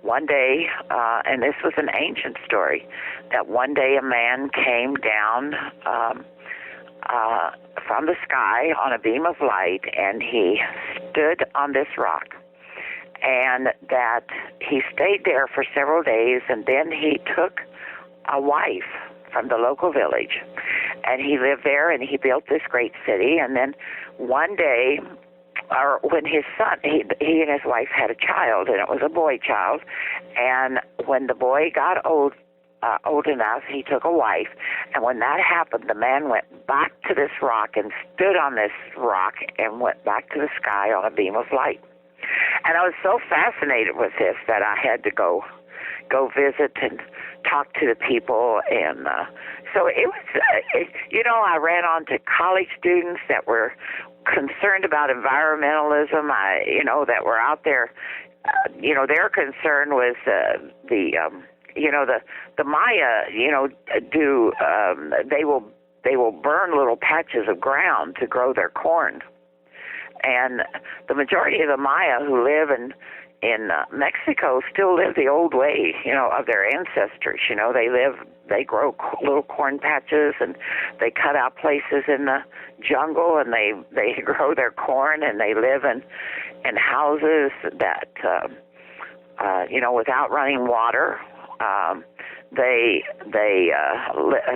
one day, and this was an ancient story, that one day a man came down from the sky on a beam of light, and he stood on this rock, and that he stayed there for several days, and then he took a wife from the local village, and he lived there, and he built this great city. And then one day, or when his son, he and his wife had a child, and it was a boy child, and when the boy got old enough, he took a wife, and when that happened, the man went back to this rock and stood on this rock and went back to the sky on a beam of light. And I was so fascinated with this that I had to go visit and talk to the people, and so it was, I ran on to college students that were concerned about environmentalism, that were out there. Their concern was the Maya, they will burn little patches of ground to grow their corn. And the majority of the Maya who live in Mexico still live the old way, of their ancestors. They grow little corn patches, and they cut out places in the jungle, and they grow their corn, and they live in houses that, without running water.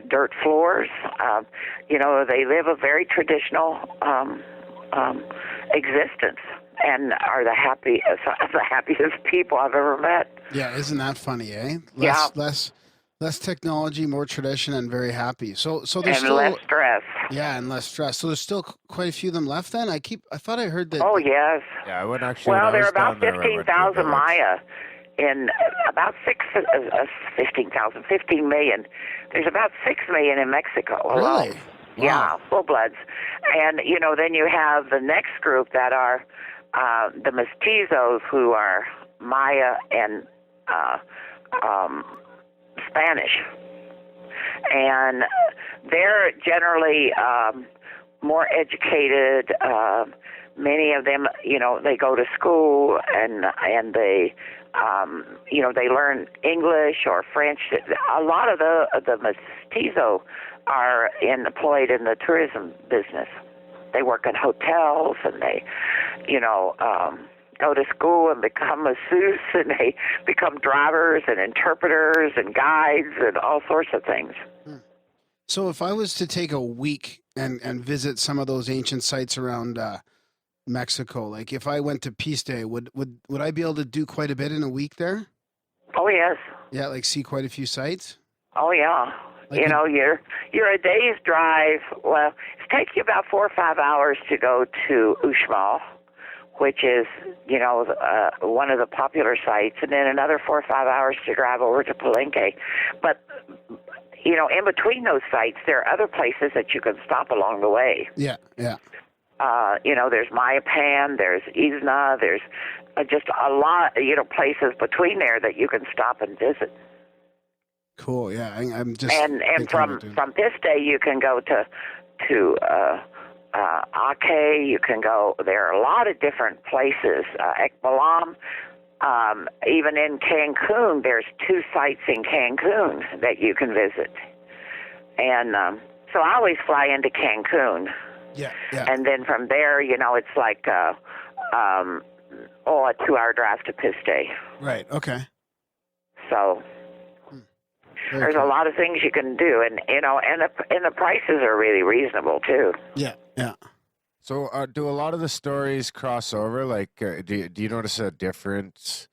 Dirt floors. They live a very traditional existence, and are the happiest people I've ever met. Yeah, isn't that funny, eh? Less technology, more tradition, and very happy. So there's and still less stress. Yeah, and less stress. So there's still quite a few of them left. Then I thought I heard that. Oh yes. Yeah, I would actually. Well, there are about 15,000 Maya in about 15 million. There's about 6 million in Mexico alone. Really? Wow. Yeah, full-bloods. And, then you have the next group that are the mestizos, who are Maya and Spanish. And they're generally more educated. Many of them, they go to school, and they they learn English or French. A lot of the mestizo are employed in the tourism business. They work in hotels, and they, go to school and become masseuses, and they become drivers and interpreters and guides and all sorts of things. So if I was to take a week and visit some of those ancient sites around Mexico, like if I went to Peace Day, would I be able to do quite a bit in a week there? Oh yes. Yeah, like see quite a few sites. Oh yeah. Like you're a day's drive. Well, it's taking you about 4 or 5 hours to go to Uxmal, which is one of the popular sites, and then another 4 or 5 hours to drive over to Palenque. But in between those sites, there are other places that you can stop along the way. Yeah. There's Mayapan, there's Isna, there's just a lot, places between there that you can stop and visit. Cool. Yeah, I'm just. And from this day, you can go to Ake. You can go. There are a lot of different places. Ekbalam. Even in Cancun, there's 2 sites in Cancun that you can visit. And so I always fly into Cancun. Yeah. And then from there, it's like a 2-hour drive to Piste. Right. Okay. So, There's a lot of things you can do, and the prices are really reasonable too. Yeah. So, do a lot of the stories cross over? Like, do you notice a difference?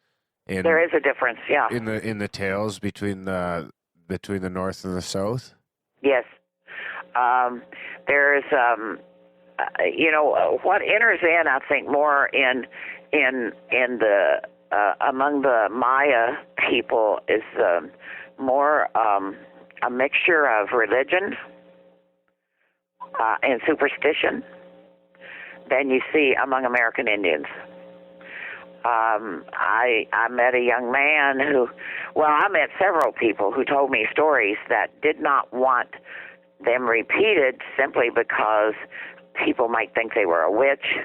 There is a difference, yeah. In the tales between the North and the South. Yes, there's what enters in, I think, more in the among the Maya people is more a mixture of religion and superstition than you see among American Indians. I met a young man I met several people who told me stories that did not want them repeated simply because people might think they were a witch,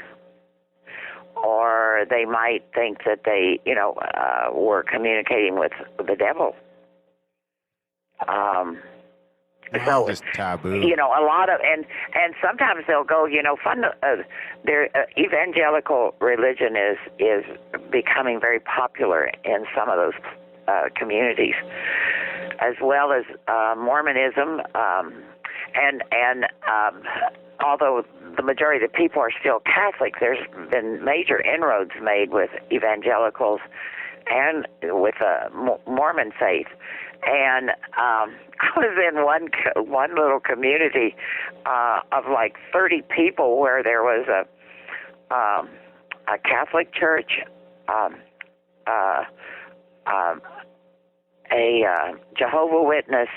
or they might think that they, were communicating with the devil. So just taboo. A lot of and sometimes they'll go, their evangelical religion is becoming very popular in some of those communities, as well as Mormonism, and although the majority of the people are still Catholic, there's been major inroads made with evangelicals and with Mormon faith. And I was in one little community of like 30 people where there was a Catholic church, a Jehovah Witness.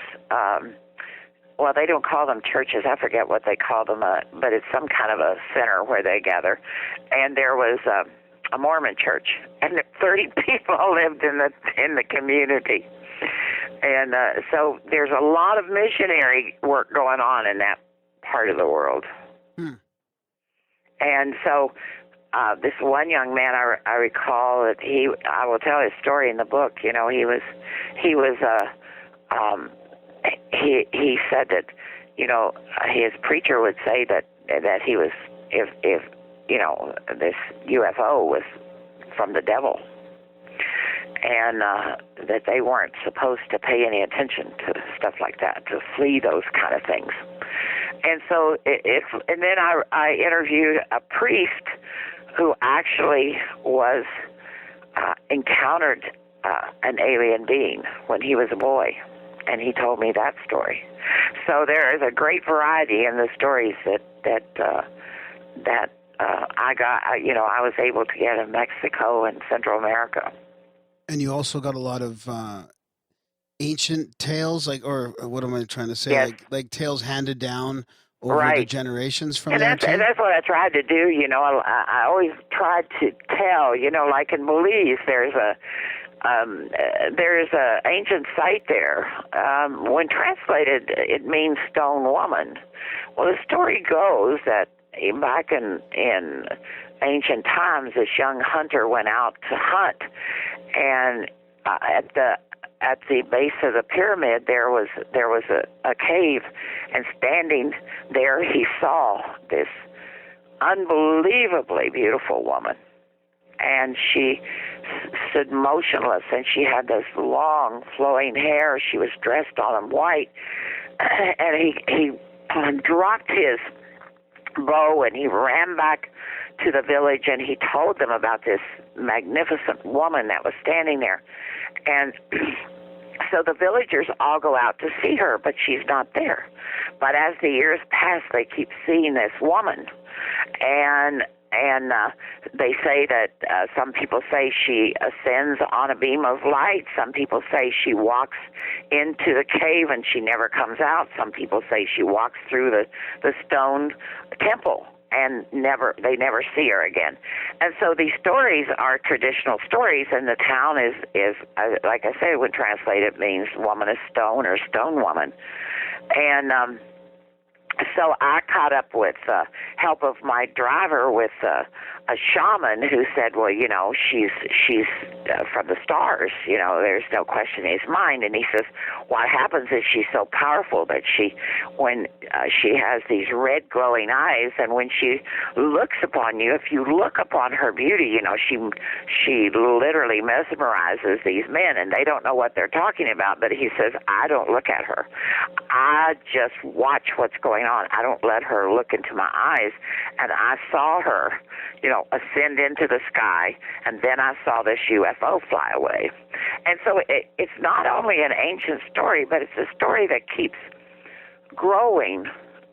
Well, they don't call them churches. I forget what they call them, but it's some kind of a center where they gather. And there was a Mormon church, and 30 people lived in the community. And so there's a lot of missionary work going on in that part of the world. And so this one young man, I recall that I will tell his story in the book. He said that, his preacher would say that he was, if this UFO was from the devil, and that they weren't supposed to pay any attention to stuff like that, to flee those kind of things. And so and then I interviewed a priest who actually was encountered an alien being when he was a boy, and he told me that story. So there is a great variety in the stories that I got. I was able to get in Mexico and Central America. And you also got a lot of ancient tales, or what am I trying to say? Yes. Like tales handed down over the generations from there too? And that's what I tried to do. I always tried to tell. Like in Belize, there's a ancient site there. When translated, it means stone woman. Well, the story goes that back in ancient times, this young hunter went out to hunt, and at the base of the pyramid there was a cave, and standing there he saw this unbelievably beautiful woman, and she stood motionless, and she had this long flowing hair. She was dressed all in white, and he dropped his bow and he ran back to the village, and he told them about this magnificent woman that was standing there. And so the villagers all go out to see her, but she's not there. But as the years pass, they keep seeing this woman, and they say that some people say she ascends on a beam of light. Some people say she walks into the cave and she never comes out. Some people say she walks through the stone temple and they never see her again. And so these stories are traditional stories, and the town is like I say, when translated, it means woman of stone or stone woman. And so I caught up with help of my driver with a shaman who said, well, you know, she's from the stars. You know, there's no question in his mind. And he says, what happens is she's so powerful that when she has these red glowing eyes, and when she looks upon you, if you look upon her beauty, you know, she literally mesmerizes these men, and they don't know what they're talking about. But he says, I don't look at her. I just watch what's going on. I don't let her look into my eyes. And I saw her, you know, ascend into the sky, and then I saw this UFO fly away. And so it's not only an ancient story, but it's a story that keeps growing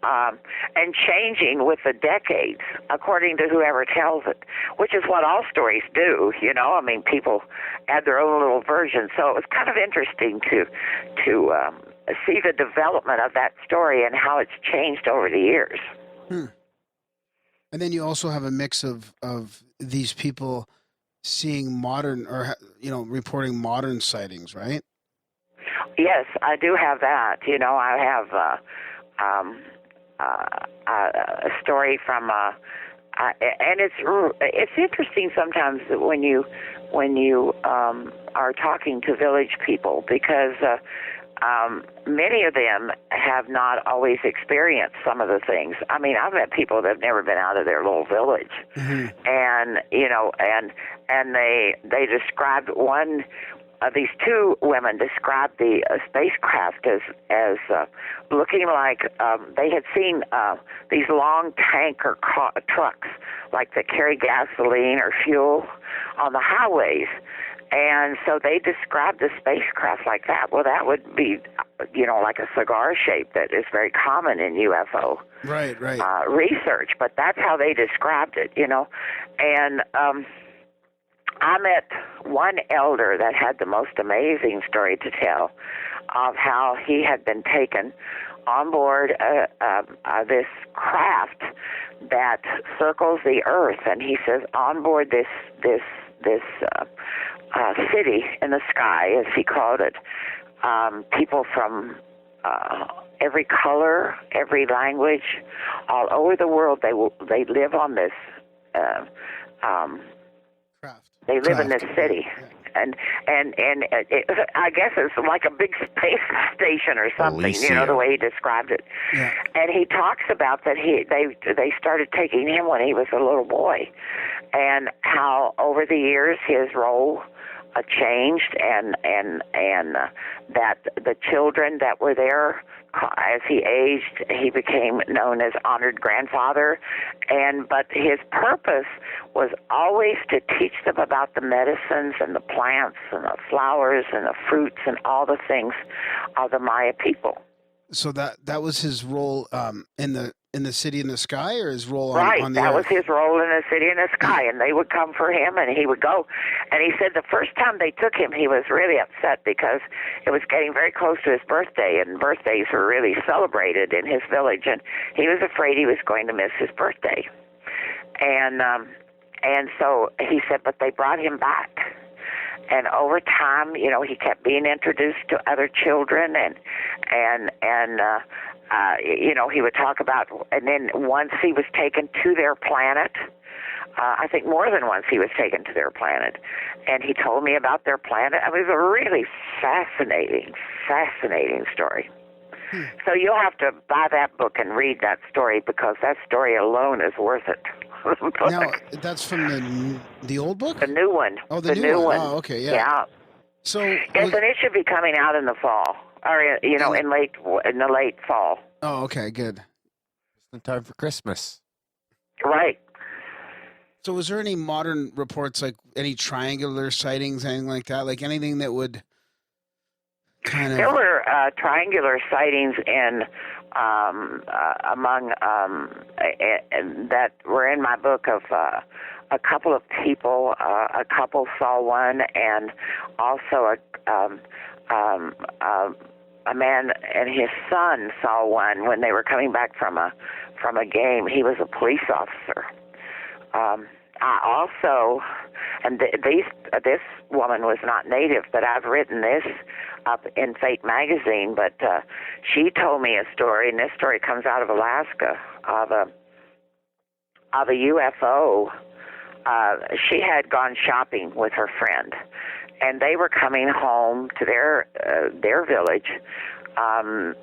and changing with the decades, according to whoever tells it, which is what all stories do, you know. I mean, people add their own little version. So it was kind of interesting to see the development of that story and how it's changed over the years. And then you also have a mix of these people seeing modern, or, you know, reporting modern sightings, right? Yes, I do have that. You know, I have a story from, and it's interesting sometimes when you are talking to village people, because many of them have not always experienced some of the things. I mean, I've met people that have never been out of their little village, and you know, and they described one. These two women described the spacecraft as looking like they had seen these long tanker trucks, like that carry gasoline or fuel on the highways. And so they described the spacecraft like that. Well, that would be, you know, like a cigar shape that is very common in UFO research. But that's how they described it, you know. And I met one elder that had the most amazing story to tell of how he had been taken on board this craft that circles the earth, and he says on board this city in the sky, as he called it, people from every color, every language, all over the world. They live on this. They live in this city, and I guess it's like a big space station or something. Elysium. You know, the way he described it. Yeah. And he talks about that they started taking him when he was a little boy, and how over the years his role changed, and that the children that were there, as he aged, he became known as honored grandfather, but his purpose was always to teach them about the medicines and the plants and the flowers and the fruits and all the things of the Maya people. So that was his role in the city in the sky, or his role on the that earth? Was his role in the city in the sky, and they would come for him, and he would go. And he said the first time they took him, he was really upset because it was getting very close to his birthday, and birthdays were really celebrated in his village, and he was afraid he was going to miss his birthday. And so he said, but they brought him back. And over time, you know, he kept being introduced to other children, and you know, he would talk about, and then once he was taken to their planet, I think more than once he was taken to their planet, and he told me about their planet. I mean, it was a really fascinating story. So you'll have to buy that book and read that story, because that story alone is worth it. Now, that's from the old book? The new one. Oh, the new one. Oh, okay, yeah. Yeah. So yes, and it should be coming out in the fall, or you know, in the late fall. Oh, okay, good. It's in time for Christmas. Right. So, was there any modern reports, like any triangular sightings, anything like that, like anything that would kind of? There were triangular sightings in among that were in my book of a couple of people. A couple saw one, and also a man and his son saw one when they were coming back from a game. He was a police officer, I also, and this woman was not native, but I've written this up in Fate magazine. But she told me a story, and this story comes out of Alaska, of a UFO. She had gone shopping with her friend, and they were coming home to their village, and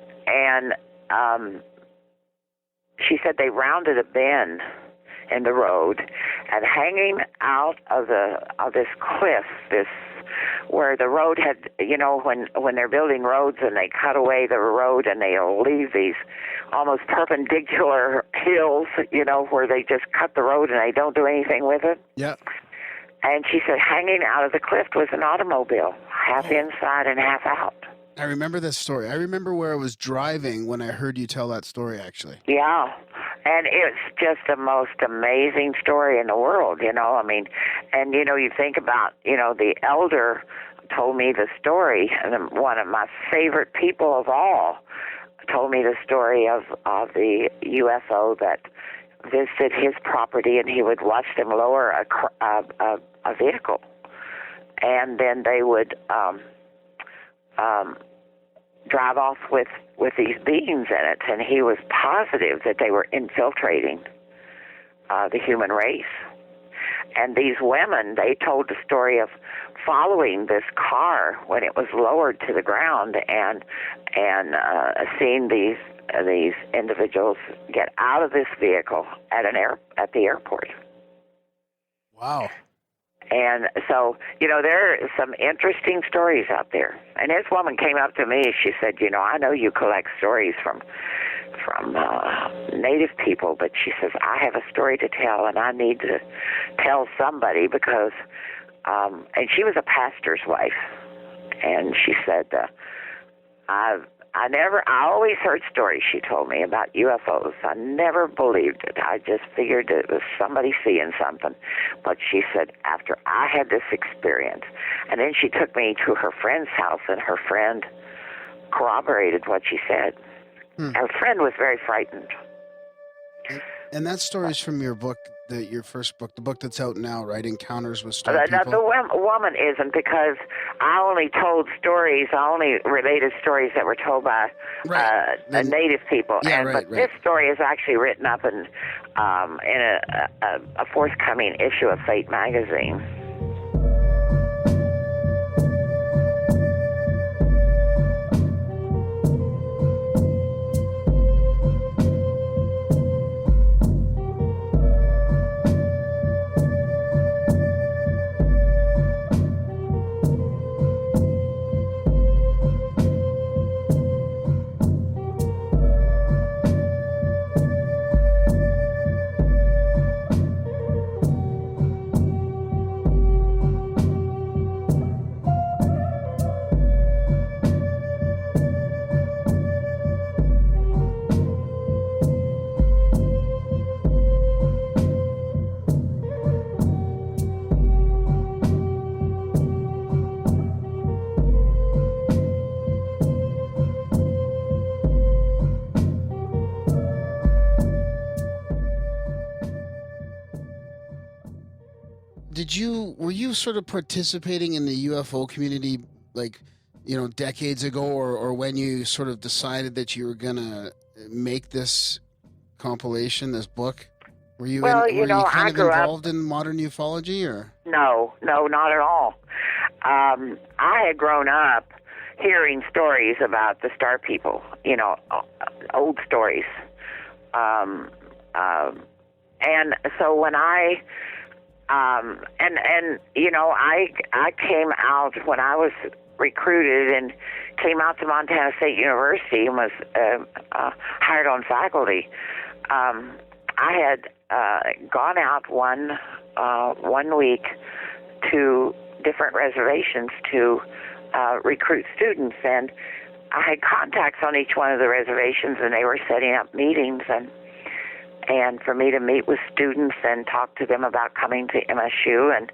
she said they rounded a bend in the road, and hanging out of this cliff, where the road had, when they're building roads and they cut away the road and they'll leave these almost perpendicular hills, where they just cut the road and they don't do anything with it. Yeah. And she said hanging out of the cliff was an automobile, half inside and half out. I remember this story. I remember where I was driving when I heard you tell that story, actually. Yeah. And it's just the most amazing story in the world, I mean, and, you think about, the elder told me the story, and one of my favorite people of all told me the story of the UFO that visited his property, and he would watch them lower a vehicle, and then they would drive off with these beings in it, and he was positive that they were infiltrating the human race. And these women, they told the story of following this car when it was lowered to the ground, and seeing these individuals get out of this vehicle at the airport. Wow. And so, there are some interesting stories out there. And this woman came up to me. She said, I know you collect stories from Native people, but she says, I have a story to tell, and I need to tell somebody because, and she was a pastor's wife. And she said, I always heard stories, she told me, about UFOs. I never believed it. I just figured it was somebody seeing something. But she said, after I had this experience, and then she took me to her friend's house, and her friend corroborated what she said. Her friend was very frightened. And that story is from your book, your first book, the book that's out now, right? Encounters with Star People. The woman isn't, because I only told stories. I only related stories that were told by Native people. Yeah, but this story is actually written up in a forthcoming issue of Fate magazine. Were you sort of participating in the UFO community, like, decades ago, or when you sort of decided that you were gonna make this compilation, this book? Were you Well, kind I of grew involved in modern ufology, or? No, not at all. I had grown up hearing stories about the Star People, old stories. And so when I I came out when I was recruited and came out to Montana State University and was hired on faculty. I had gone out one week to different reservations to recruit students, and I had contacts on each one of the reservations, and they were setting up meetings and for me to meet with students and talk to them about coming to MSU, and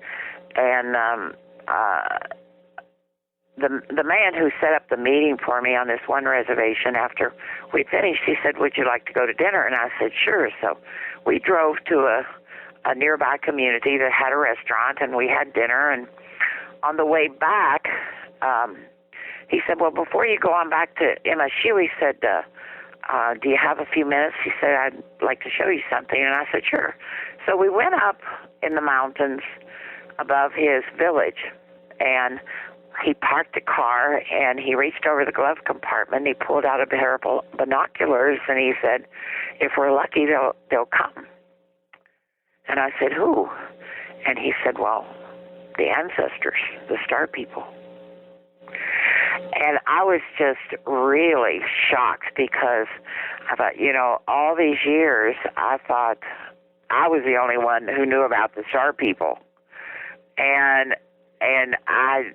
the man who set up the meeting for me on this one reservation, after we finished, he said, "Would you like to go to dinner?" And I said, "Sure." So we drove to a nearby community that had a restaurant, and we had dinner. And on the way back, he said, well, before you go on back to MSU, he said, do you have a few minutes? He said, I'd like to show you something. And I said, sure. So we went up in the mountains above his village, and he parked the car, and he reached over the glove compartment. He pulled out a pair of binoculars, and he said, if we're lucky, they'll come. And I said, who? And he said, well, the ancestors, the star people. And I was just really shocked because I thought, all these years, I thought I was the only one who knew about the star people. And I,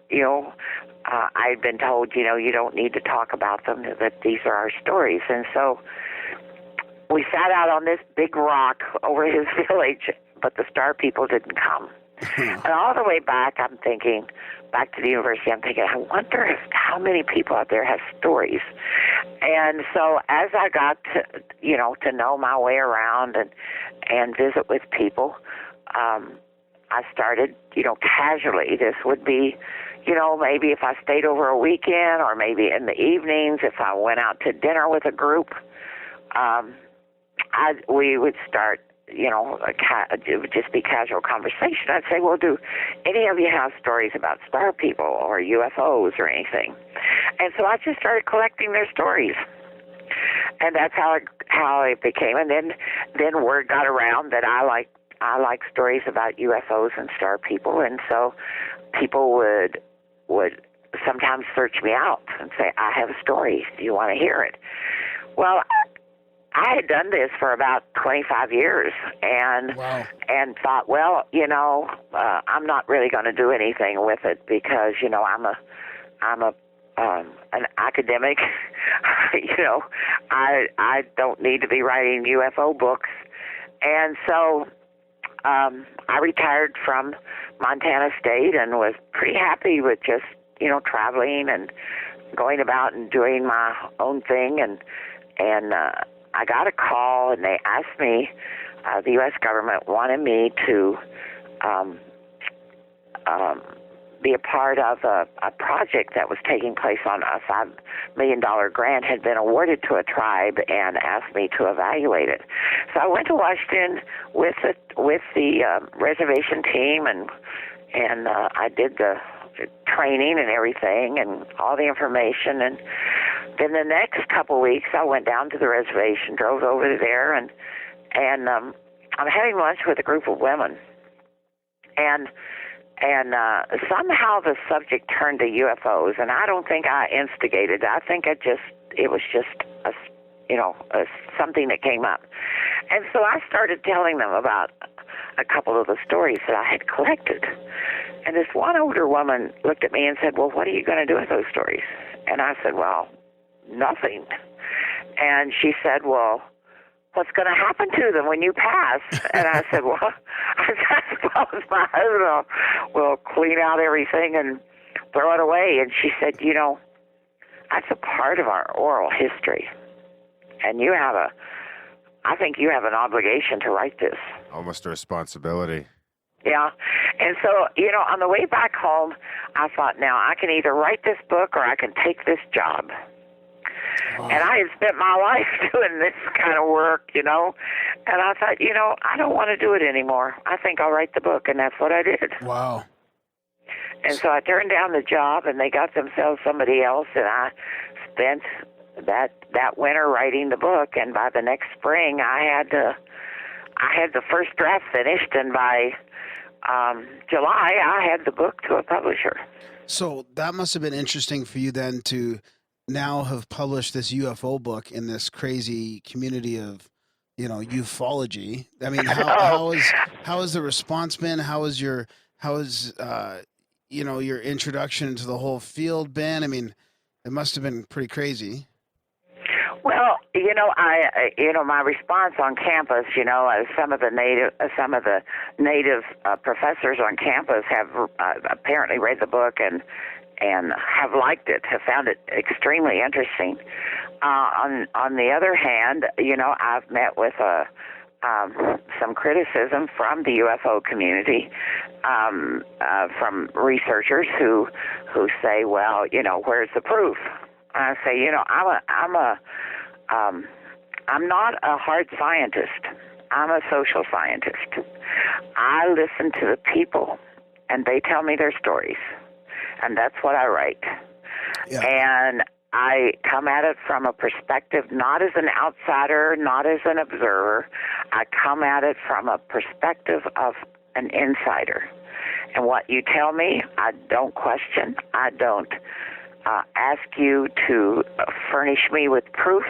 I'd been told, you don't need to talk about them, that these are our stories. And so we sat out on this big rock over his village, but the star people didn't come. And all the way back, I'm thinking, back to the university, I'm thinking, I wonder how many people out there have stories. And so as I got to know my way around and visit with people, I started, casually. This would be, maybe if I stayed over a weekend, or maybe in the evenings, if I went out to dinner with a group, we would start, it would just be casual conversation. I'd say, well, do any of you have stories about star people or UFOs or anything? And so I just started collecting their stories. And that's how it became. And then word got around that I like stories about UFOs and star people, and so people would sometimes search me out and say, I have a story. Do you want to hear it? Well, I had done this for about 25 years and thought, well, I'm not really going to do anything with it because, I'm an academic. I don't need to be writing UFO books. And so I retired from Montana State and was pretty happy with just, traveling and going about and doing my own thing. And I got a call, and they asked me, the U.S. government wanted me to be a part of a project that was taking place on a $5 million grant had been awarded to a tribe and asked me to evaluate it. So I went to Washington with the reservation team, and I did the training and everything and all the information. And then the next couple weeks, I went down to the reservation, drove over there, and I'm having lunch with a group of women. And somehow the subject turned to UFOs, and I don't think I instigated it. I think it was just something that came up. And so I started telling them about a couple of the stories that I had collected. And this one older woman looked at me and said, well, what are you going to do with those stories? And I said, well, nothing. And she said, well, what's going to happen to them when you pass? And I said, well, I suppose my husband will clean out everything and throw it away. And she said, that's a part of our oral history. And I think you have an obligation to write this. Almost a responsibility. Yeah. And so, on the way back home, I thought, now I can either write this book or I can take this job. Wow. And I had spent my life doing this kind of work, and I thought, I don't want to do it anymore. I think I'll write the book, and that's what I did. Wow. And so I turned down the job, and they got themselves somebody else, and I spent that winter writing the book, and by the next spring, I had the first draft finished, and by July, I had the book to a publisher. So that must have been interesting for you then to now have published this UFO book in this crazy community of, ufology. I mean, how has the response been? How is your introduction to the whole field been? I mean, it must have been pretty crazy. Well, my response on campus, some of the native professors on campus have apparently read the book and have liked it, have found it extremely interesting. On the other hand, I've met with some criticism from the UFO community, from researchers who say, well, where's the proof? And I say, I'm not a hard scientist. I'm a social scientist. I listen to the people, and they tell me their stories, and that's what I write. Yeah. And I come at it from a perspective not as an outsider, not as an observer. I come at it from a perspective of an insider. And what you tell me, I don't question. I don't ask you to furnish me with proof.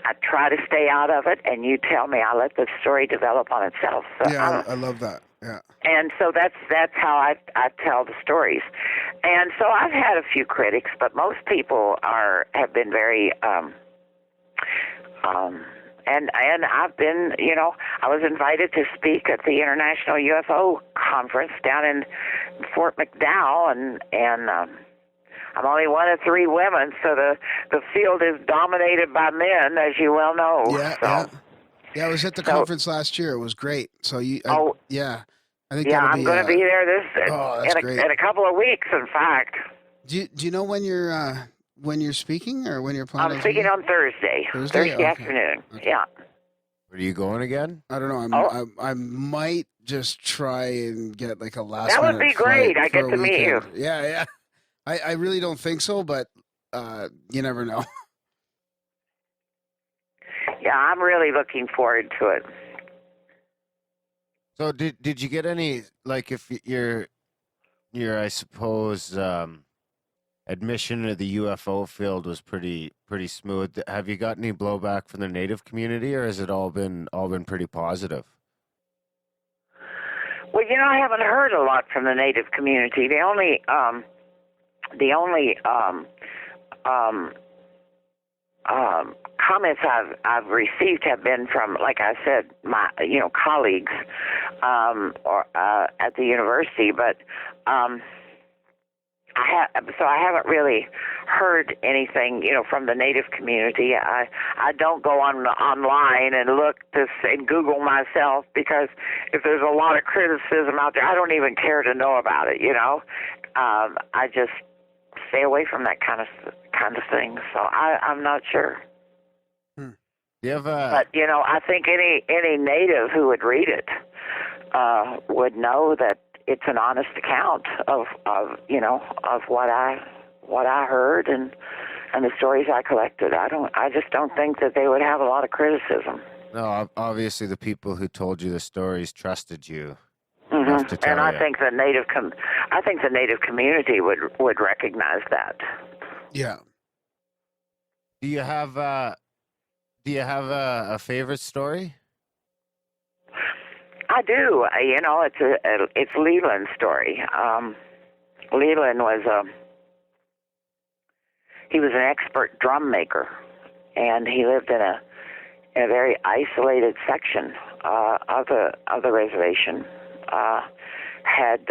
I try to stay out of it, and you tell me. I let the story develop on itself. So Yeah, I love that. Yeah. And so that's how I tell the stories. And so I've had a few critics, but most people have been very and I've been, I was invited to speak at the International UFO conference down in Fort McDowell, and I'm only one of three women, so the field is dominated by men, as you well know. Yeah, so. Yeah, I was at the conference last year. It was great. So I think I'm going to be there in a couple of weeks. In fact, do you know when you're speaking or when you're planning? I'm speaking on Thursday Okay. afternoon. Okay. Yeah. Where are you going again? I don't know. I might just try and get like a last. That would be great. I get to meet you. Yeah. I really don't think so, but you never know. Yeah, I'm really looking forward to it. So did you get any, like, if your I suppose admission to the UFO field was pretty smooth? Have you got any blowback from the Native community, or has it all been pretty positive? Well, I haven't heard a lot from the Native community. The only comments I've received have been from, like I said, my colleagues or at the university, but I haven't really heard anything from the Native community. I don't go online and look and Google myself, because if there's a lot of criticism out there, I don't even care to know about it. I just stay away from that kind of thing. So I'm not sure. But I think any Native who would read it would know that it's an honest account of what I heard and the stories I collected. I just don't think that they would have a lot of criticism. No, obviously the people who told you the stories trusted you. Mm-hmm. And I think the Native community would recognize that. Yeah. Do you have a favorite story? I do. It's Leland's story. Leland he was an expert drum maker, and he lived in a very isolated section of the reservation. Had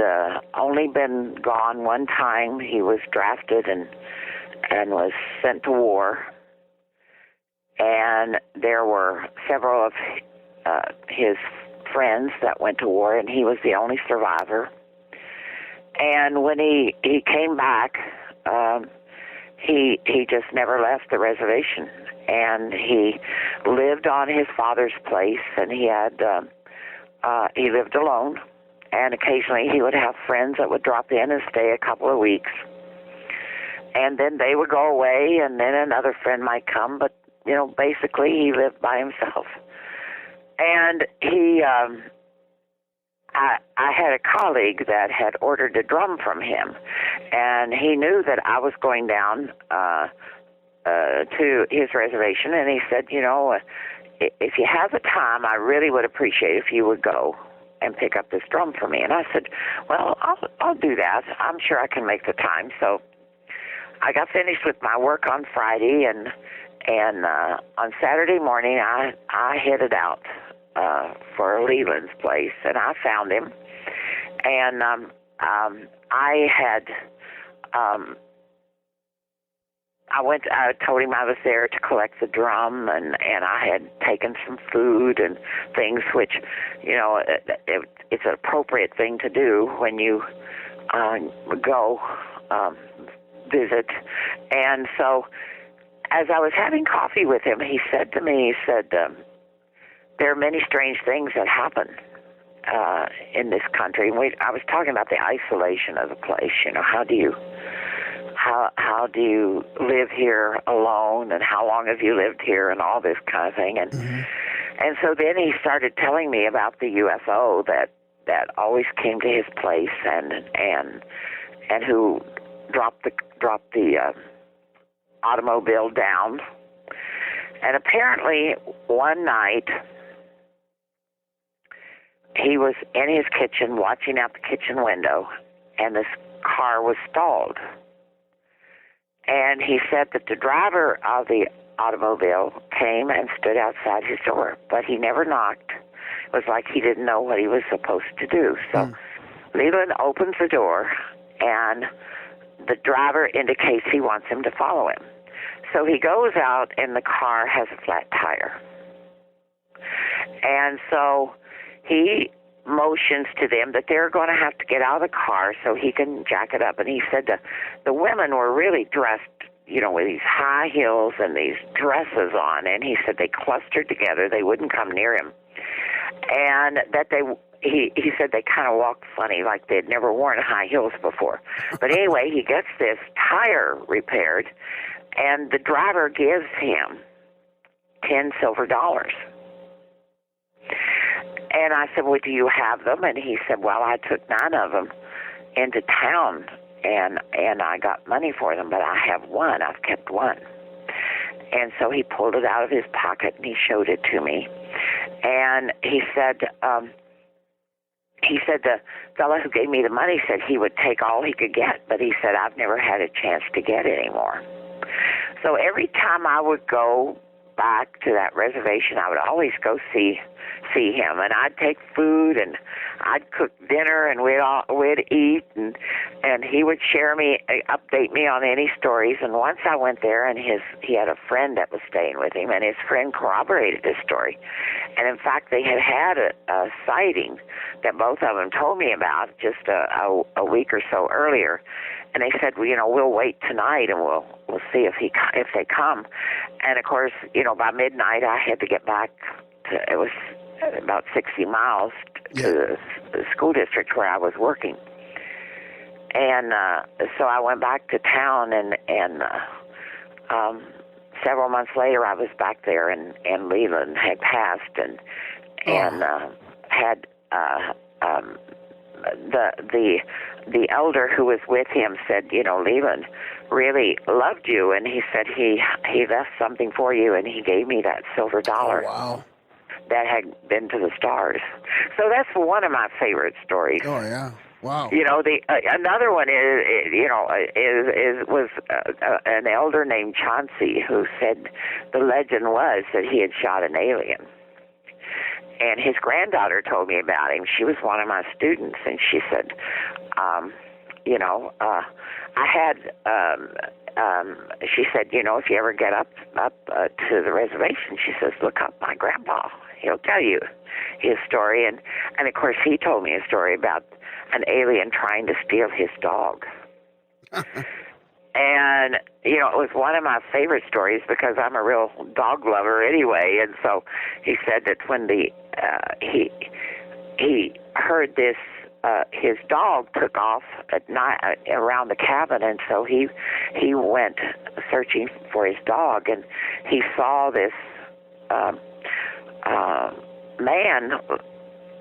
only been gone one time. He was drafted and was sent to war. And there were several of his friends that went to war, and he was the only survivor. And when he came back, he just never left the reservation, and he lived on his father's place, and he lived alone, and occasionally he would have friends that would drop in and stay a couple of weeks, and then they would go away, and then another friend might come, but basically he lived by himself. And I had a colleague that had ordered a drum from him, and he knew that I was going down to his reservation, and he said, if you have the time, I really would appreciate if you would go and pick up this drum for me. And I said, well, I'll do that. I'm sure I can make the time. So I got finished with my work on Friday, and on Saturday morning, I headed out for Leland's place, and I found him. And I had I told him I was there to collect the drum, and I had taken some food and things, which, it's an appropriate thing to do when you go visit. And so as I was having coffee with him, he said to me, there are many strange things that happen in this country. And I was talking about the isolation of the place. How do you live here alone, and how long have you lived here, and all this kind of thing. And and so then he started telling me about the UFO that always came to his place, and who dropped the automobile down. And apparently one night he was in his kitchen watching out the kitchen window, and this car was stalled. And he said that the driver of the automobile came and stood outside his door, but he never knocked. It was like he didn't know what he was supposed to do. So Leland opens the door, and the driver indicates he wants him to follow him. So he goes out, and the car has a flat tire. And so he motions to them that they're going to have to get out of the car so he can jack it up. And he said the women were really dressed, with these high heels and these dresses on. And he said they clustered together. They wouldn't come near him. And that he said they kind of walked funny, like they'd never worn high heels before. But anyway, he gets this tire repaired, and the driver gives him $10 silver. And I said, well, do you have them? And he said, well, I took 9 of them into town, and I got money for them, but I have one. I've kept one. And so he pulled it out of his pocket, and he showed it to me. And he said the fellow who gave me the money said he would take all he could get, but he said, I've never had a chance to get any more. So every time I would go back to that reservation, I would always go see him, and I'd take food, and I'd cook dinner, and we'd eat, and he would update me on any stories. And once I went there, and he had a friend that was staying with him, and his friend corroborated this story. And in fact, they had a sighting that both of them told me about just a week or so earlier. And they said, well, we'll wait tonight, and we'll see if they come. And of course, by midnight, I had to get back to, it was about 60 miles to the school district where I was working. And so I went back to town, and several months later, I was back there, and Leland had passed, and had the elder who was with him said, Leland really loved you, and he said he left something for you, and he gave me that silver dollar. Oh, wow. That had been to the stars. So that's one of my favorite stories. Oh yeah, wow. Another one was an elder named Chauncey who said the legend was that he had shot an alien. And his granddaughter told me about him. She was one of my students, and she said, she said, if you ever get up to the reservation, she says, look up my grandpa. He'll tell you his story. And of course, he told me a story about an alien trying to steal his dog. And, it was one of my favorite stories because I'm a real dog lover anyway. And so he said that when he heard this, his dog took off at night around the cabin, and so he went searching for his dog, and he saw this man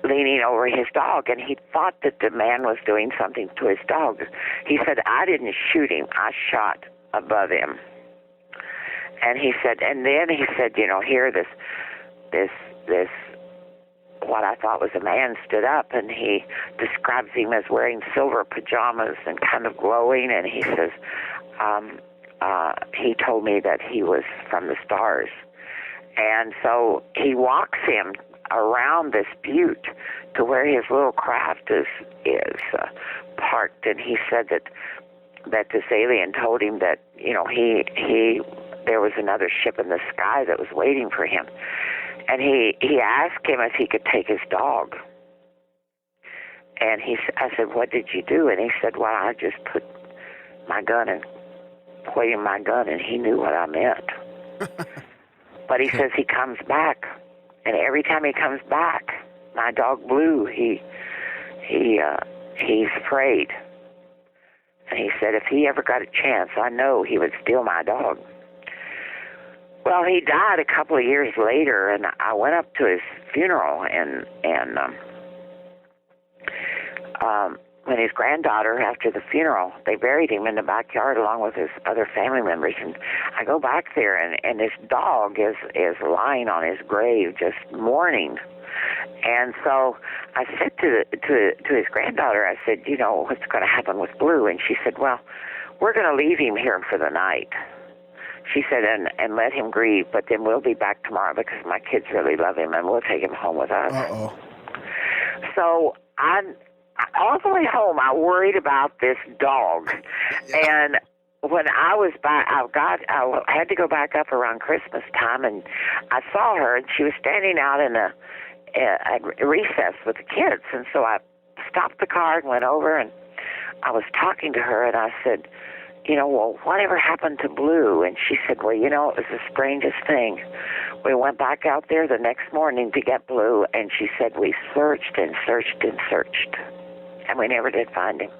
leaning over his dog, and he thought that the man was doing something to his dog. He said, I didn't shoot him, I shot above him. And he said, here this what I thought was a man stood up, and he describes him as wearing silver pajamas and kind of glowing, and he says, he told me that he was from the stars. And so he walks him around this butte to where his little craft is parked, and he said that that this alien told him that, you know, there was another ship in the sky that was waiting for him. And he asked him if he could take his dog. And I said, what did you do? And he said, well, I just put my gun and pointed my gun, and he knew what I meant. But he says he comes back, and every time he comes back, my dog Blue, he's afraid. And he said if he ever got a chance, I know he would steal my dog. Well, he died a couple of years later, and I went up to his funeral, and when his granddaughter, after the funeral, they buried him in the backyard along with his other family members, and I go back there, and this dog is lying on his grave just mourning. And so I said to his granddaughter, I said, you know, what's going to happen with Blue? And she said, well, we're going to leave him here for the night. She said, and let him grieve, but then we'll be back tomorrow because my kids really love him, and we'll take him home with us. Uh-oh. So all the way home, I worried about this dog. Yeah. And when I was back, I had to go back up around Christmas time, and I saw her, and she was standing out in a recess with the kids. And so I stopped the car and went over, and I was talking to her, and I said, you know, well, whatever happened to Blue? And she said, well, you know, it was the strangest thing. We went back out there the next morning to get Blue, and she said we searched and searched and searched, and we never did find him.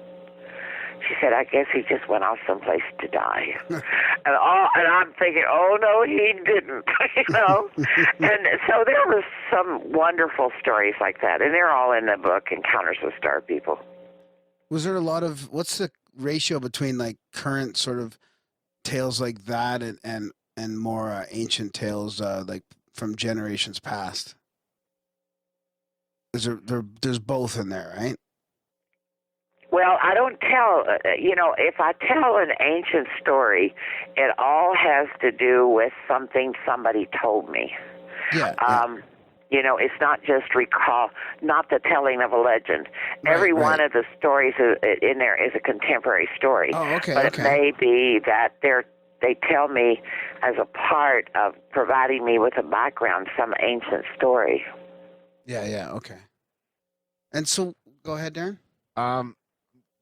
She said, I guess he just went off someplace to die. and I'm thinking, oh, no, he didn't, you know. And so there was some wonderful stories like that, and they're all in the book, Encounters with Star People. Was there a lot of, what's the ratio between like current sort of tales like that and more ancient tales like from generations past? There's both in there, right? Well, I don't tell, you know, if I tell an ancient story, it all has to do with something somebody told me. Yeah. You know, it's not just not the telling of a legend. Right, Every one of the stories in there is a contemporary story. Oh, okay. But it may be that they tell me as a part of providing me with a background, some ancient story. Yeah, okay. And so, go ahead, Darren.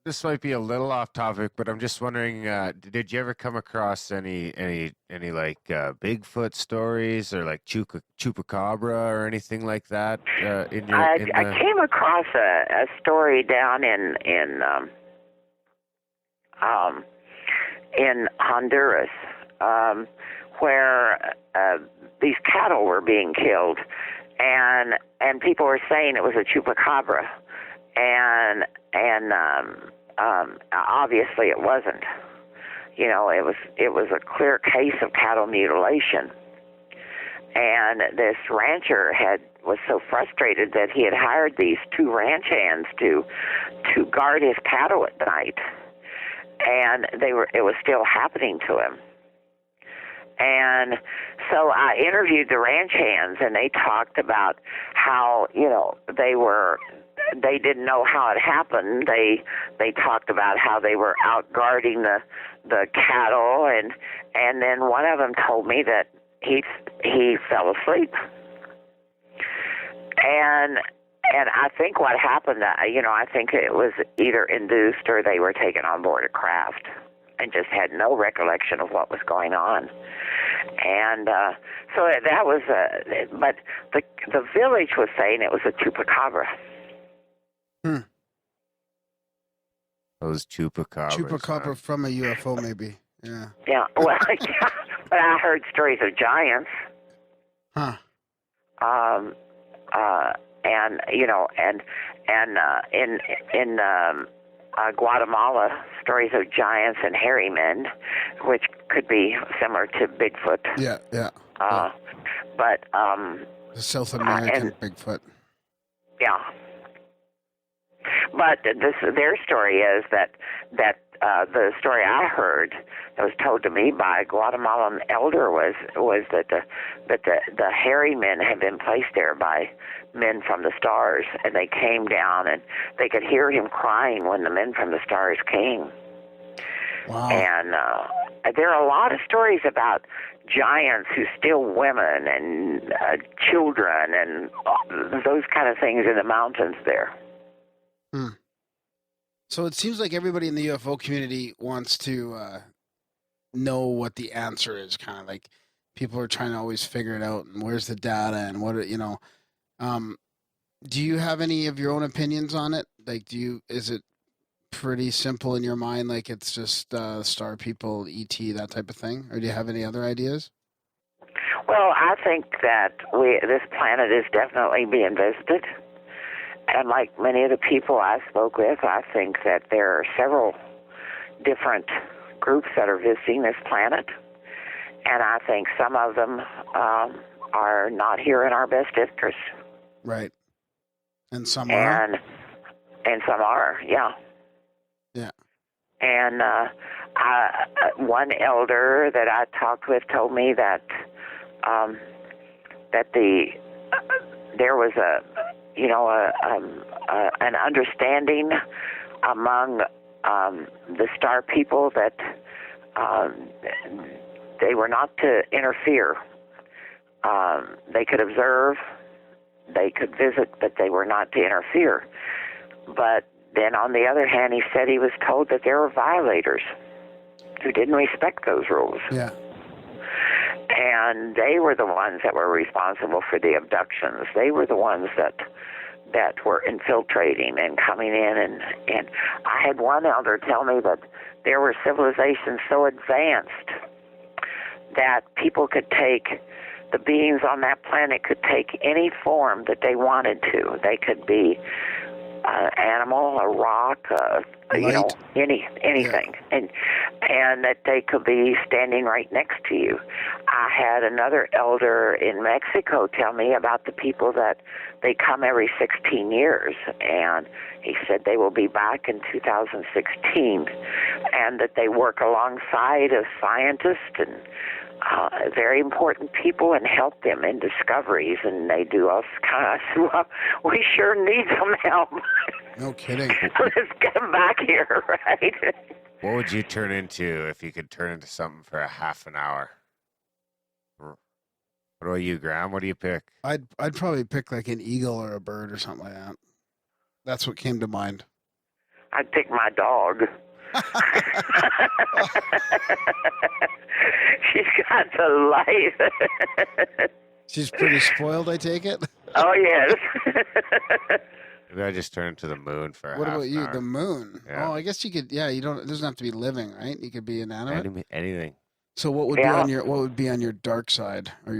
This might be a little off topic, but I'm just wondering, did you ever come across any like Bigfoot stories or like chupacabra or anything like that in your? I came across a story down in Honduras where these cattle were being killed, and people were saying it was a chupacabra, and obviously it wasn't. You know, it was a clear case of cattle mutilation. And this rancher was so frustrated that he had hired these 2 ranch hands to guard his cattle at night, and it was still happening to him. And so I interviewed the ranch hands, and they talked about how, you know, they didn't know how it happened. They talked about how they were out guarding the cattle, and then one of them told me that he fell asleep. And I think what happened, you know, I think it was either induced or they were taken on board a craft and just had no recollection of what was going on. And so that was but the village was saying it was a chupacabra. Those chupacabras. Chupacabra from a UFO, maybe. Yeah. Yeah. Well, yeah, but I heard stories of giants. Huh. And you know, and in Guatemala, stories of giants and hairy men, which could be similar to Bigfoot. Yeah. But the South American Bigfoot. Yeah. But their story is that the story I heard that was told to me by a Guatemalan elder was that the hairy men had been placed there by men from the stars, and they came down and they could hear him crying when the men from the stars came. Wow. And there are a lot of stories about giants who steal women and children and those kind of things in the mountains there. So it seems like everybody in the UFO community wants to know what the answer is, kind of like people are trying to always figure it out and where's the data and what, you know. Do you have any of your own opinions on it? Like, is it pretty simple in your mind? Like it's just star people, ET, that type of thing? Or do you have any other ideas? Well, I think that this planet is definitely being visited. And like many of the people I spoke with, I think that there are several different groups that are visiting this planet. And I think some of them are not here in our best interest. Right. And some are? And some are, yeah. Yeah. And one elder that I talked with told me that there was an understanding among the star people that they were not to interfere. They could observe, they could visit, but they were not to interfere. But then on the other hand, he said he was told that there were violators who didn't respect those rules. Yeah. And they were the ones that were responsible for the abductions. They were the ones that were infiltrating and coming in. And I had one elder tell me that there were civilizations so advanced that people could take, the beings on that planet could take any form that they wanted to. They could be an animal, a rock, anything, yeah. and that they could be standing right next to you. I had another elder in Mexico tell me about the people that they come every 16 years, and he said they will be back in 2016, and that they work alongside of scientists and very important people and help them in discoveries, and they do all kinds of, well, we sure need some help. No kidding. Let's get them back here, right? What would you turn into if you could turn into something for a half an hour? What about you, Graham? What do you pick? I'd probably pick like an eagle or a bird or something like that. That's what came to mind. I'd pick my dog. She's got the life. She's pretty spoiled, I take it. Oh yes. Maybe I just turn to the moon for a half an hour. What about you? The moon? Yeah. Oh, I guess you could. Yeah, you don't. It doesn't have to be living, right? You could be inanimate. Anything. So what would be on your dark side or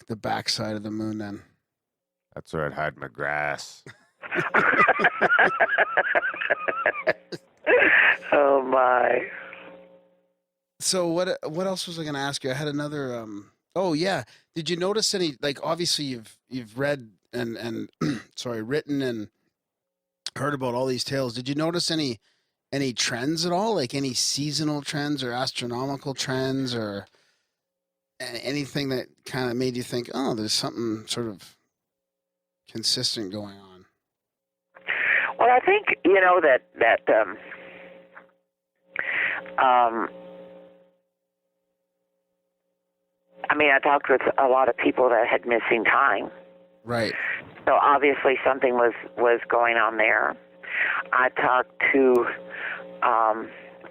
the back side of the moon then? That's where I'd hide my grass. Oh my. So what else was I going to ask you? I had another. Oh yeah. Did you notice any? Like obviously you've read and written and heard about all these tales. Did you notice any trends at all? Like any seasonal trends or astronomical trends or anything that kind of made you think, oh, there's something sort of consistent going on? Well, I think that I talked with a lot of people that had missing time. Right. So obviously something was going on there. I talked to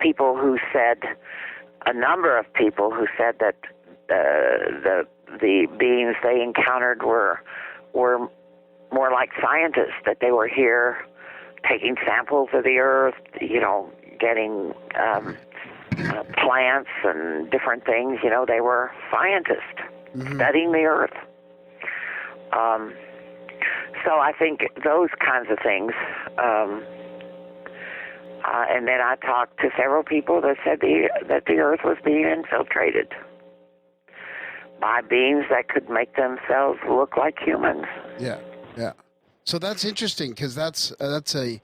people who said, a number of people who said that the beings they encountered were more like scientists, that they were here taking samples of the earth, getting plants and different things. They were scientists studying the earth. So I think those kinds of things. And then I talked to several people that said that the earth was being infiltrated by beings that could make themselves look like humans. Yeah, yeah. So that's interesting because that's a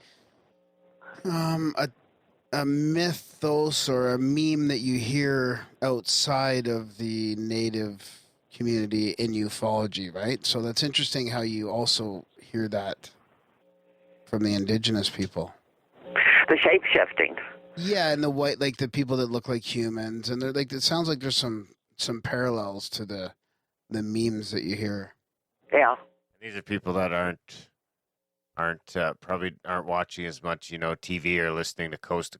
mythos or a meme that you hear outside of the native community in ufology, right? So that's interesting how you also hear that from the indigenous people. The shape-shifting. Yeah, and the white, like the people that look like humans, and they're like, it sounds like there's some parallels to the memes that you hear. Yeah. These are people that probably aren't watching as much, TV or listening to Coast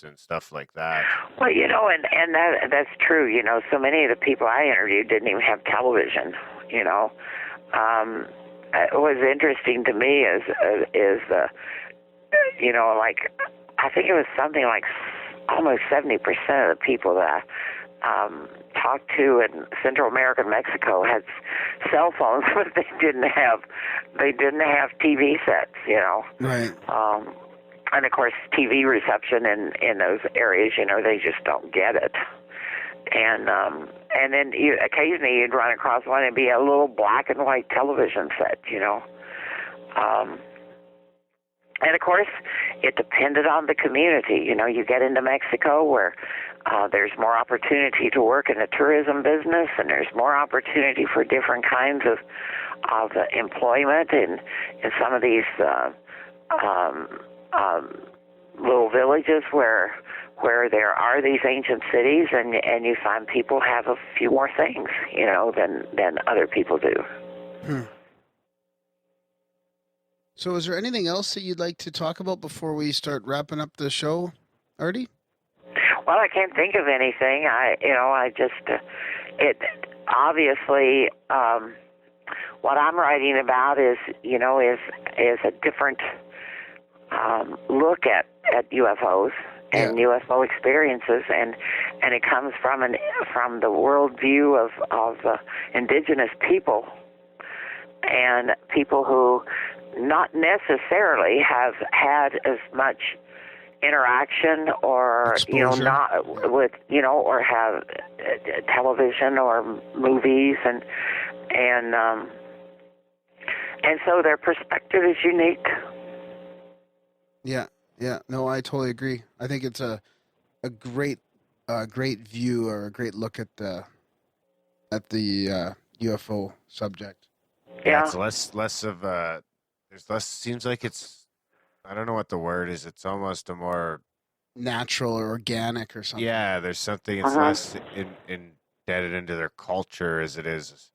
and stuff like that. Well, and that's true. So many of the people I interviewed didn't even have television. What was interesting to me is like, I think it was something like almost 70% of the people that I talked to in Central America and Mexico had cell phones, but they didn't have TV sets, Right. And of course, TV reception in those areas, they just don't get it. And then occasionally you'd run across one and be a little black and white television set, And of course, it depended on the community. You get into Mexico where there's more opportunity to work in the tourism business, and there's more opportunity for different kinds of employment in some of these little villages where there are these ancient cities, and you find people have a few more things, than other people do. So is there anything else that you'd like to talk about before we start wrapping up the show, Ardy? Well, I can't think of anything. It obviously, what I'm writing about is a different look at UFOs and UFO experiences, and it comes from the worldview of Indigenous people and people who not necessarily have had as much interaction or exposure. Not with or have television or movies and so their perspective is unique. Yeah. No, I totally agree. I think it's a great view or a great look at the UFO subject. Yeah. It's less of a. There's less. Seems like it's. I don't know what the word is. It's almost a more natural or organic or something. Yeah, there's something. It's less embedded into their culture as it is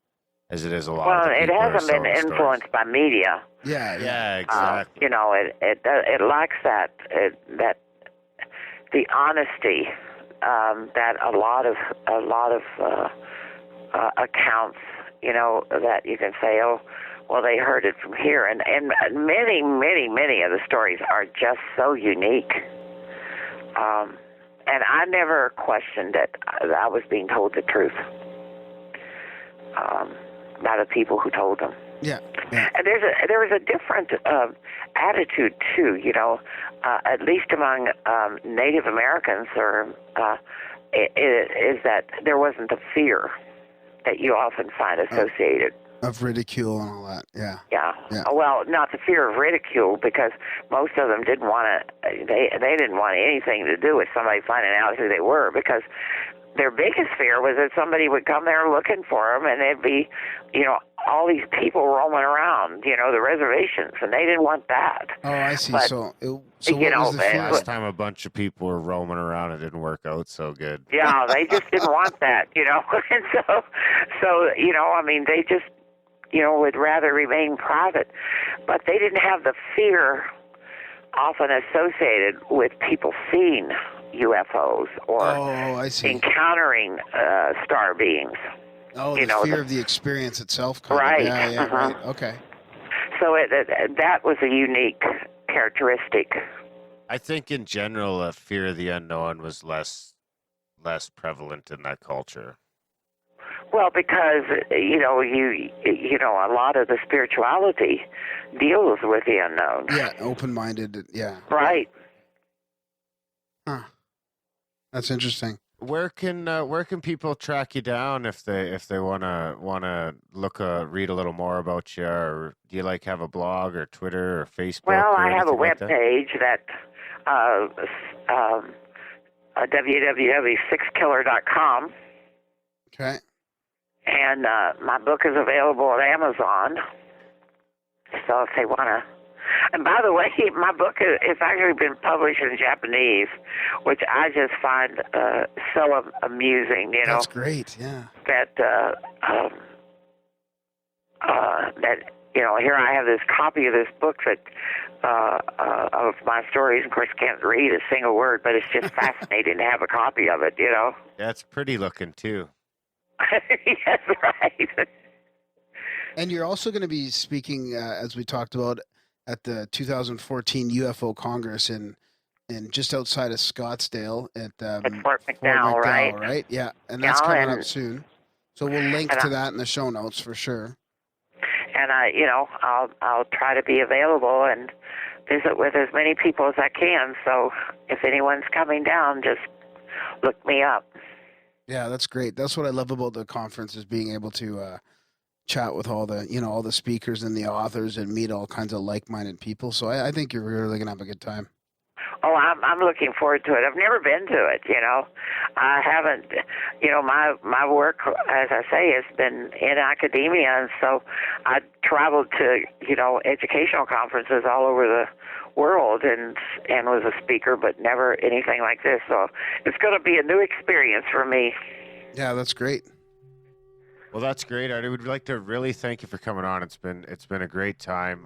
a lot. Well, of the it people hasn't been influenced by media. Yeah, exactly. It lacks that the honesty that a lot of accounts, that you can say, oh, well, they heard it from here, and many of the stories are just so unique. And I never questioned that I was being told the truth by the people who told them. Yeah. And there was a different attitude too, at least among Native Americans, is that there wasn't the fear that you often find associated. Of ridicule and all that, yeah. Well, not the fear of ridicule, because most of them didn't want to. They didn't want anything to do with somebody finding out who they were, because their biggest fear was that somebody would come there looking for them, and there'd be, all these people roaming around, the reservations, and they didn't want that. Oh, I see. But, so what was the fear? Last time a bunch of people were roaming around, it didn't work out so good. Yeah, they just didn't want that, and they just, would rather remain private. But they didn't have the fear often associated with people seeing UFOs or encountering star beings. Oh, the fear of the experience itself. Right. Yeah, right. Okay. So that was a unique characteristic. I think in general, a fear of the unknown was less prevalent in that culture. Well, because a lot of the spirituality deals with the unknown. Yeah, open-minded. Yeah. Right. Huh. That's interesting. Where can people track you down if they wanna read a little more about you, or do you have a blog or Twitter or Facebook? Well, or I have a web that? page that www.sixkiller.com. Okay. And my book is available at Amazon. So if they want to, And by the way, my book has actually been published in Japanese, which I just find so amusing. You know, That's great. Yeah. that here I have this copy of this book that of my stories. Of course, can't read a single word, but it's just fascinating to have a copy of it. You know. Yeah, it's pretty looking too. Yes, right. And you're also going to be speaking, as we talked about, at the 2014 UFO Congress in just outside of Scottsdale at Fort McDowell, right? Yeah, and that's Yeah, coming and- up soon. So we'll link to that in the show notes for sure. And I'll try to be available and visit with as many people as I can. So if anyone's coming down, just look me up. Yeah, that's great. That's what I love about the conference is being able to chat with all the speakers and the authors and meet all kinds of like-minded people. So I think you're really gonna have a good time. Oh, I'm looking forward to it. I've never been to it, I haven't, my work, as I say, has been in academia, and so I traveled to, educational conferences all over the world and was a speaker, but never anything like this. So it's going to be a new experience for me. Yeah, that's great. Well, that's great. I would like to really thank you for coming on. It's been a great time.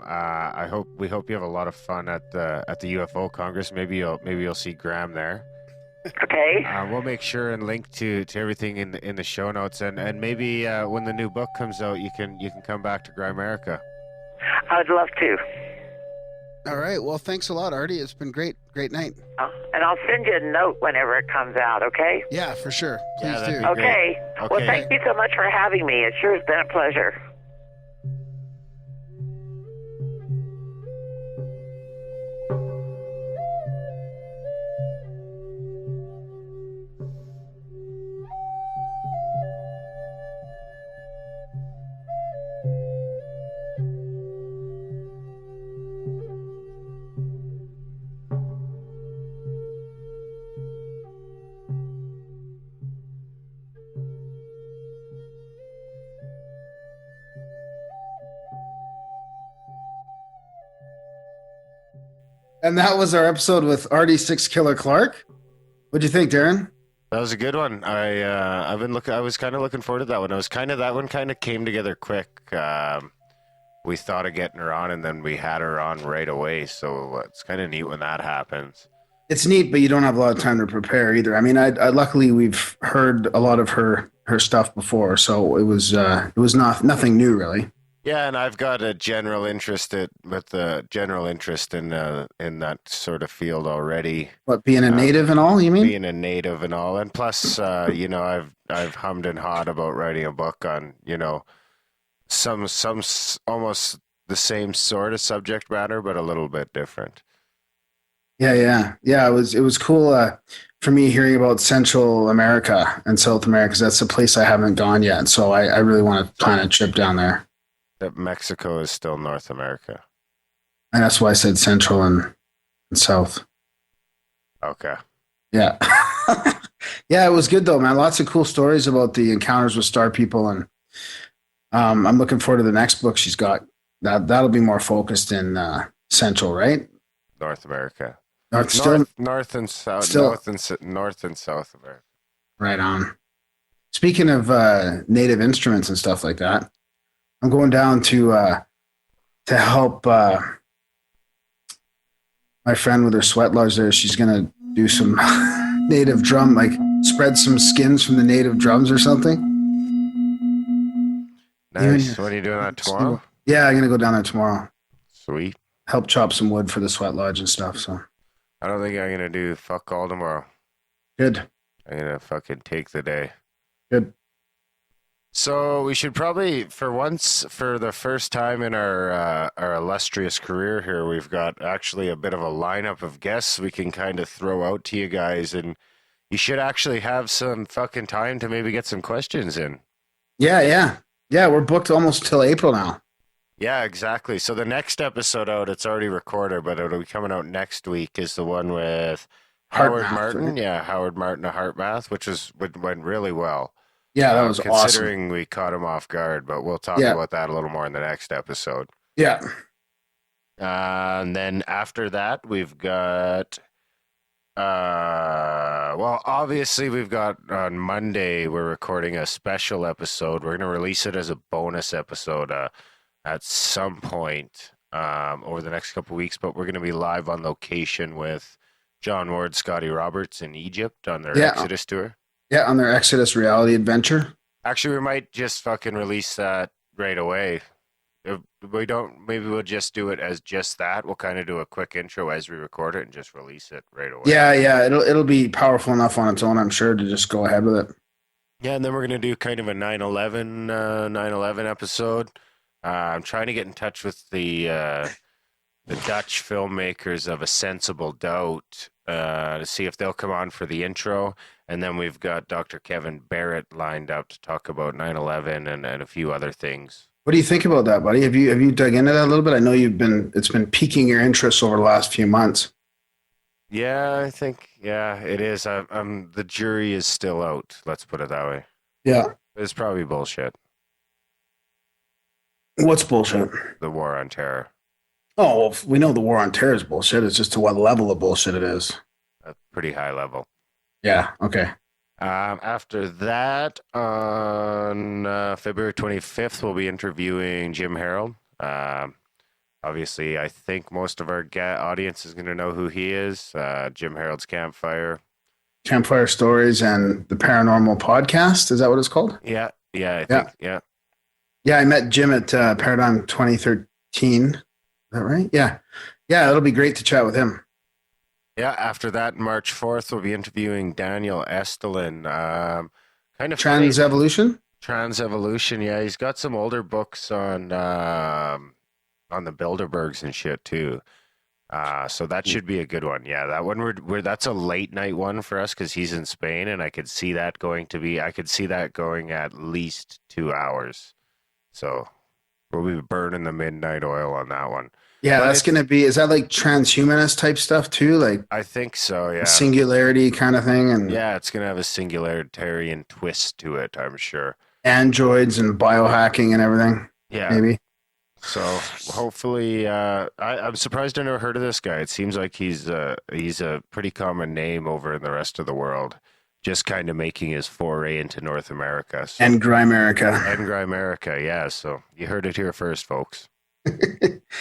We hope you have a lot of fun at the UFO Congress. Maybe you'll see Graham there. Okay. We'll make sure and link to everything in the show notes, and maybe when the new book comes out, you can come back to Grimerica. I'd love to. All right. Well, thanks a lot, Ardy. It's been great. Great night. And I'll send you a note whenever it comes out, okay? Yeah, for sure. Please Yeah, that'd do. be Okay. great. Well, Okay. thank you so much for having me. It sure has been a pleasure. And that was our episode with Ardy Sixkiller Clarke. What'd you think, Darren? That was a good one. I was kind of looking forward to that one. That one kind of came together quick. We thought of getting her on, and then we had her on right away. So it's kind of neat when that happens. It's neat, but you don't have a lot of time to prepare either. I mean, I luckily we've heard a lot of her stuff before, so it was nothing new really. Yeah, and I've got a general interest in that sort of field already. What, being a native and all? You mean? Being a native and all, and plus, I've hummed and hawed about writing a book on, some almost the same sort of subject matter, but a little bit different. Yeah. It was cool for me hearing about Central America and South America, because that's a place I haven't gone yet. So I really want to plan a trip down there. That Mexico is still North America. And that's why I said Central and South. Okay. Yeah. Yeah, it was good though, man. Lots of cool stories about the encounters with star people, and I'm looking forward to the next book she's got. That'll be more focused in Central, right? North America. North and South. North and South America. Right on. Speaking of native instruments and stuff like that, I'm going down to help my friend with her sweat lodge there. She's gonna do some native drum, like spread some skins from the native drums or something. Nice. What are you doing that tomorrow? Yeah, I'm gonna go down there tomorrow. Sweet. Help chop some wood for the sweat lodge and stuff. So I don't think I'm gonna do fuck all tomorrow. good. I'm gonna fucking take the day. Good. So we should probably, for the first time in our illustrious career here, we've got actually a bit of a lineup of guests we can kind of throw out to you guys, and you should actually have some fucking time to maybe get some questions in. Yeah. We're booked almost till April now. Yeah, exactly. So the next episode out, it's already recorded, but it'll be coming out next week, is the one with Howard Martin. Right? Yeah, Howard Martin of HeartMath, which went really well. Yeah, that was considering awesome. we caught him off guard, but we'll talk about that a little more in the next episode. Yeah. And then after that, we've got, well, obviously, we've got on Monday, we're recording a special episode. We're going to release it as a bonus episode at some point over the next couple of weeks, but we're going to be live on location with John Ward, Scotty Roberts in Egypt on their Exodus tour. Yeah, on their Exodus reality adventure. Actually, we might just fucking release that right away. If we don't, maybe we'll just do it as just that. We'll kind of do a quick intro as we record it and just release it right away. Yeah, it'll be powerful enough on its own, I'm sure, to just go ahead with it. Yeah, and then we're gonna do kind of a 9/11 episode. I'm trying to get in touch with the Dutch filmmakers of A Sensible Doubt to see if they'll come on for the intro. And then we've got Dr. Kevin Barrett lined up to talk about 9/11 and a few other things. What do you think about that, buddy? Have you dug into that a little bit? I know it's been piquing your interest over the last few months. Yeah, I think it is. The jury is still out. Let's put it that way. Yeah, It's probably bullshit. what's bullshit? The war on terror. Oh, well, we know the war on terror is bullshit. It's just to what level of bullshit it is. A pretty high level. Yeah. Okay. After that, on February 25th, we'll be interviewing Jim Harold. Obviously, I think most of our audience is going to know who he is. Jim Harold's Campfire Stories and the Paranormal Podcast. Is that what it's called? Yeah, I think, yeah. Yeah, I met Jim at Paradigm 2013. Is that right? Yeah. It'll be great to chat with him. Yeah, after that, March 4th, we'll be interviewing Daniel Estelin. Kind of Trans-evolution? Trans-evolution, yeah. He's got some older books on the Bilderbergs and shit, too. So that should be a good one. Yeah, that one, that's a late night one for us because he's in Spain, and I could see that going at least 2 hours. So we'll be burning the midnight oil on that one. Yeah, but that's going to be, is that like transhumanist type stuff too? Like, I think so, yeah. Singularity kind of thing. And yeah, it's going to have a singularitarian twist to it, I'm sure. Androids and biohacking and everything. Yeah. Maybe. So hopefully, I'm surprised I never heard of this guy. It seems like he's a pretty common name over in the rest of the world. Just kind of making his foray into North America. So. And Grimerica. Yeah. So you heard it here first, folks.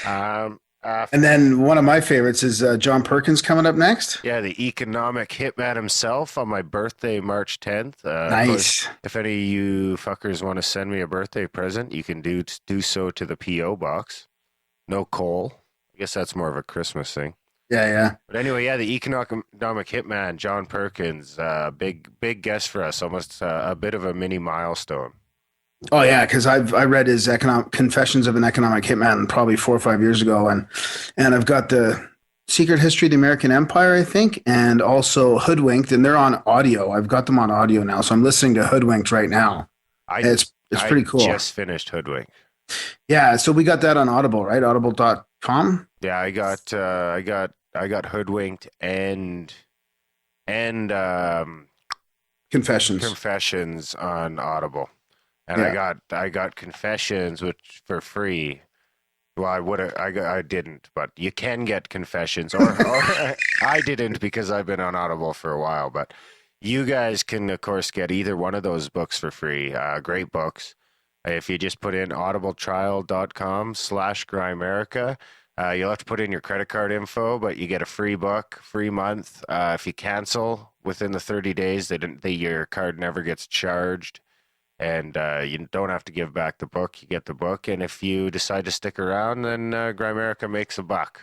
And then one of my favorites is John Perkins coming up next. Yeah, the economic hitman himself on my birthday, March 10th. Nice. If any of you fuckers want to send me a birthday present, you can do so to the P.O. box. No coal. I guess that's more of a Christmas thing. Yeah. But anyway, yeah, the economic hitman, John Perkins, big guest for us, almost a bit of a mini milestone. Oh yeah, because I read his Confessions of an Economic Hitman probably 4 or 5 years ago, and I've got the Secret History of the American Empire, I think, and also Hoodwinked, and they're on audio. I've got them on audio now, so I'm listening to Hoodwinked right now. It's pretty cool. I just finished Hoodwinked. Yeah, so we got that on Audible, right? Audible.com. Yeah, I got Hoodwinked and Confessions on Audible. And yeah. I got Confessions, which for free. Well, I didn't, but you can get Confessions, or I didn't because I've been on Audible for a while. But you guys can, of course, get either one of those books for free. Great books. If you just put in audibletrial.com/Grimerica, you'll have to put in your credit card info, but you get a free book, free month. If you cancel within the 30 days, your card never gets charged. And you don't have to give back the book. You get the book. And if you decide to stick around, then Grimerica makes a buck.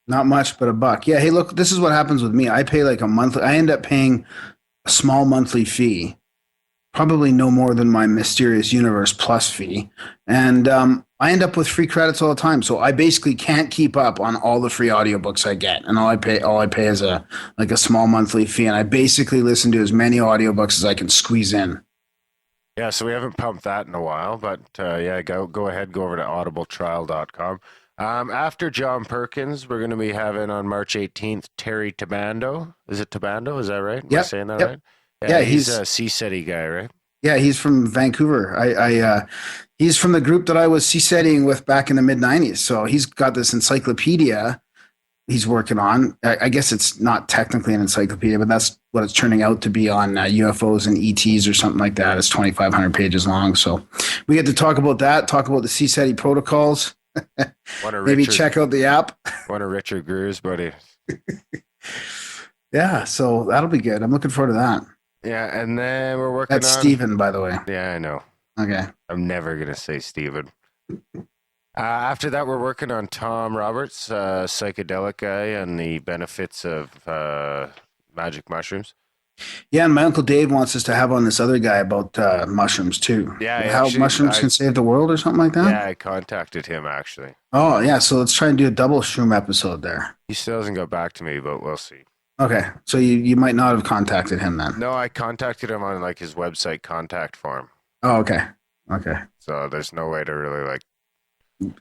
Not much, but a buck. Yeah, hey, look, this is what happens with me. I pay like a monthly. I end up paying a small monthly fee, probably no more than my Mysterious Universe Plus fee. And I end up with free credits all the time. So I basically can't keep up on all the free audiobooks I get. And all I pay is a small monthly fee. And I basically listen to as many audiobooks as I can squeeze in. Yeah, so we haven't pumped that in a while, but yeah, go ahead, go over to audibletrial.com. After John Perkins, we're going to be having on March 18th Terry Tabando. Is it Tabando? Is that right? Am I saying that right? Yeah, he's a CSETI guy, right? Yeah, he's from Vancouver. He's from the group that I was seasteading with back in the mid 90s. So he's got this encyclopedia he's working on. I guess it's not technically an encyclopedia, but that's what it's turning out to be on UFOs and ETs or something like that. It's 2,500 pages long. So we get to talk about that, talk about the seasteading protocols. Maybe check out the app. One of Richard Greer's buddy. Yeah, so that'll be good. I'm looking forward to that. Yeah, and then we're working That's Steven, by the way. Yeah, I know. Okay. I'm never going to say Steven. After that, we're working on Tom Roberts, psychedelic guy, and the benefits of magic mushrooms. Yeah, and my Uncle Dave wants us to have on this other guy about mushrooms, too. Yeah, how mushrooms can save the world or something like that? Yeah, I contacted him, actually. Oh, yeah, so let's try and do a double shroom episode there. He still hasn't got back to me, but we'll see. Okay, so you might not have contacted him then. No, I contacted him on like his website contact form. Oh, okay. So there's no way to really like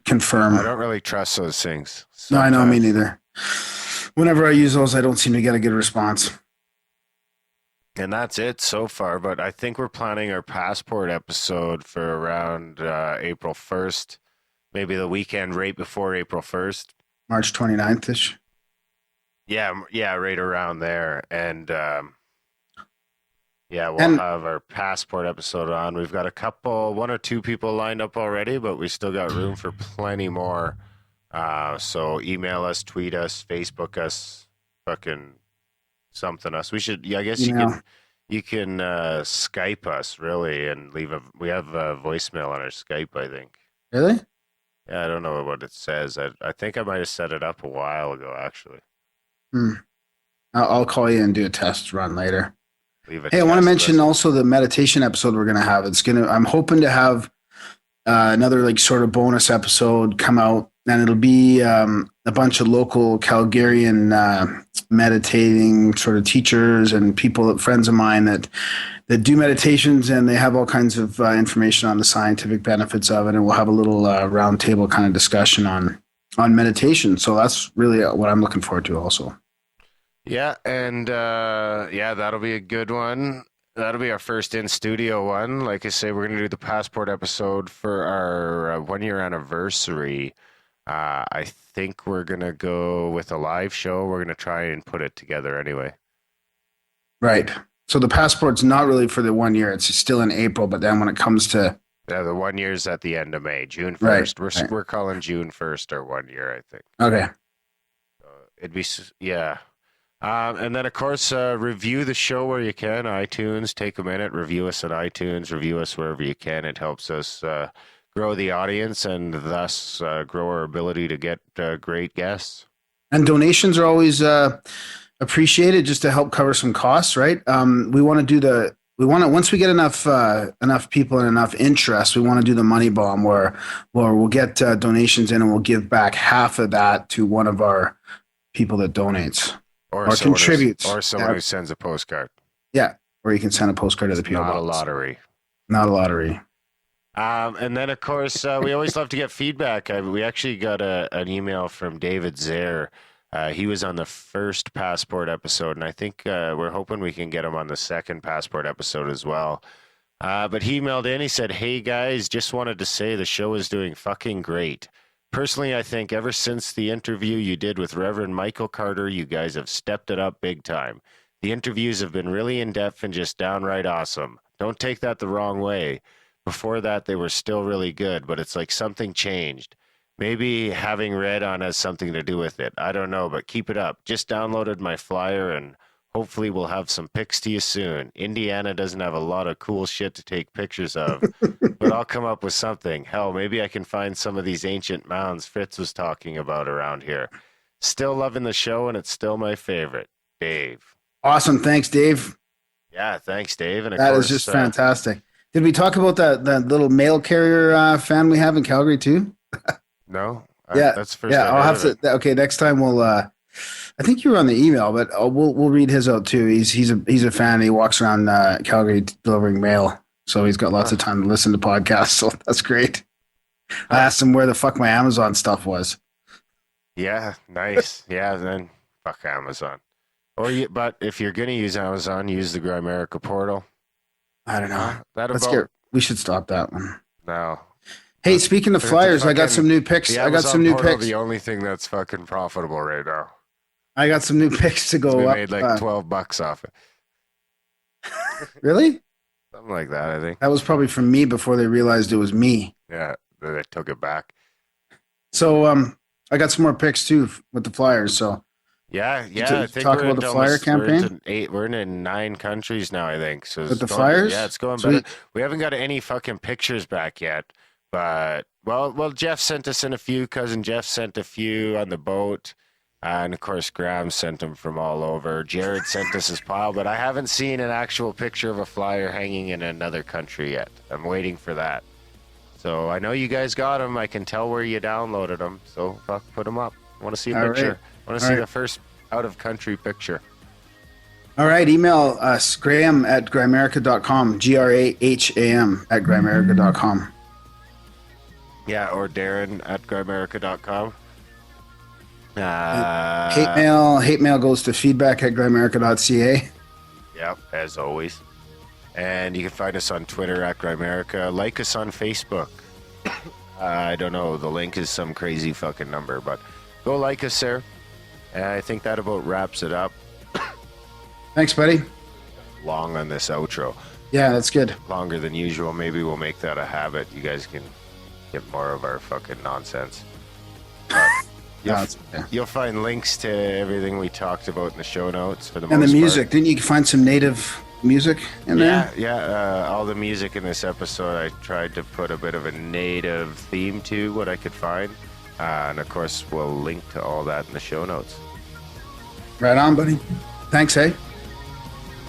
confirm. I don't really trust those things. Sometimes. No, I know, me neither. Whenever I use those, I don't seem to get a good response. And that's it so far, but I think we're planning our passport episode for around April 1st, maybe the weekend right before April 1st. March 29th-ish. Yeah, right around there. And we'll have our passport episode on. We've got one or two people lined up already, but we still got room for plenty more. So email us, tweet us, Facebook us, fucking something us. We should, I guess you can Skype us really and we have a voicemail on our Skype, I think. Really? Yeah, I don't know what it says. I think I might have set it up a while ago, actually. I'll call you and do a test run later. Hey, I want to mention also the meditation episode we're going to have. I'm hoping to have another like sort of bonus episode come out, and it'll be a bunch of local Calgarian meditating sort of teachers and people, friends of mine that do meditations, and they have all kinds of information on the scientific benefits of it, and we'll have a little roundtable kind of discussion on meditation. So that's really what I'm looking forward to also. Yeah, and that'll be a good one. That'll be our first in-studio one. Like I say, we're going to do the passport episode for our 1-year anniversary. I think we're going to go with a live show. We're going to try and put it together anyway. Right. So the passport's not really for the 1 year. It's still in April, but then when it comes to... Yeah, the 1 year's at the end of May, June 1st. We're calling June 1st our 1 year, I think. Okay. It'd be, yeah. And then, of course, review the show where you can. iTunes, take a minute, review us on iTunes, review us wherever you can. It helps us grow the audience and thus grow our ability to get great guests. And donations are always appreciated just to help cover some costs, right? We want to once we get enough people and enough interest, we want to do the money bomb where we'll get donations in and we'll give back half of that to one of our people that donates or contributes. Or someone who sends a postcard. Yeah, or you can send a postcard to the PO box. Not a lottery. Not a lottery. And then, of course, we always love to get feedback. We actually got an email from David Zare. He was on the first passport episode, and I think we're hoping we can get him on the second passport episode as well. But he emailed in. He said, "Hey, guys, just wanted to say the show is doing fucking great. Personally, I think ever since the interview you did with Reverend Michael Carter, you guys have stepped it up big time. The interviews have been really in-depth and just downright awesome. Don't take that the wrong way. Before that, they were still really good, but it's like something changed. Maybe having Red on has something to do with it. I don't know, but keep it up. Just downloaded my flyer, and hopefully we'll have some pics to you soon. Indiana doesn't have a lot of cool shit to take pictures of, but I'll come up with something. Hell, maybe I can find some of these ancient mounds Fritz was talking about around here. Still loving the show, and it's still my favorite. Dave." Awesome. Thanks, Dave. Yeah, thanks, Dave. And that is just fantastic. Did we talk about that little mail carrier fan we have in Calgary too? No. Yeah, that's the first. Yeah, I'll have to. Okay, next time we'll. I think you were on the email, but we'll read his out too. He's a fan. He walks around Calgary delivering mail, so he's got lots of time to listen to podcasts. So that's great. I asked him where the fuck my Amazon stuff was. Yeah, nice. Yeah, then fuck Amazon. But if you're gonna use Amazon, use the Grimerica portal. I don't know. We should stop that one. No. Hey, speaking of flyers, I got some new picks. The I got some Amazon new portal, picks. the only thing that's fucking profitable right now. I got some new picks to go We up. made like $12 off it. Really? Something like that, I think. That was probably from me before they realized it was me. Yeah, they took it back. So I got some more picks too with the flyers. So Yeah. To I think talk we're about into the flyer campaign? We're in 9 countries now, I think. So With the going, flyers? yeah, it's going Sweet. better. We haven't got any fucking pictures back yet, but well, Jeff sent us in a few. Cousin Jeff sent a few on the boat, and of course Graham sent them from all over. Jared sent us his pile, but I haven't seen an actual picture of a flyer hanging in another country yet. I'm waiting for that. So I know you guys got them. I can tell where you downloaded them. So fuck, put them up. I want to see a All picture. right. I want to see the first out-of-country picture. All right, email us, Graham at Grimerica.com, Graham at Grimerica.com. Yeah, or Darren at Grimerica.com. Hate mail goes to feedback at Grimerica.ca. Yep, as always. And you can find us on Twitter at Grimerica. Like us on Facebook. I don't know, the link is some crazy fucking number, but go like us there. And I think that about wraps it up. Thanks, buddy. Long on this outro. Yeah, that's good. Longer than usual. Maybe we'll make that a habit. You guys can get more of our fucking nonsense. You'll find links to everything we talked about in the show notes for the most part. And the music. Didn't you find some native music in there? Yeah. All the music in this episode, I tried to put a bit of a native theme to what I could find. And of course, we'll link to all that in the show notes. Right on, buddy. Thanks, hey?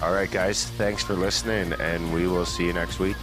All right, guys. Thanks for listening, and we will see you next week.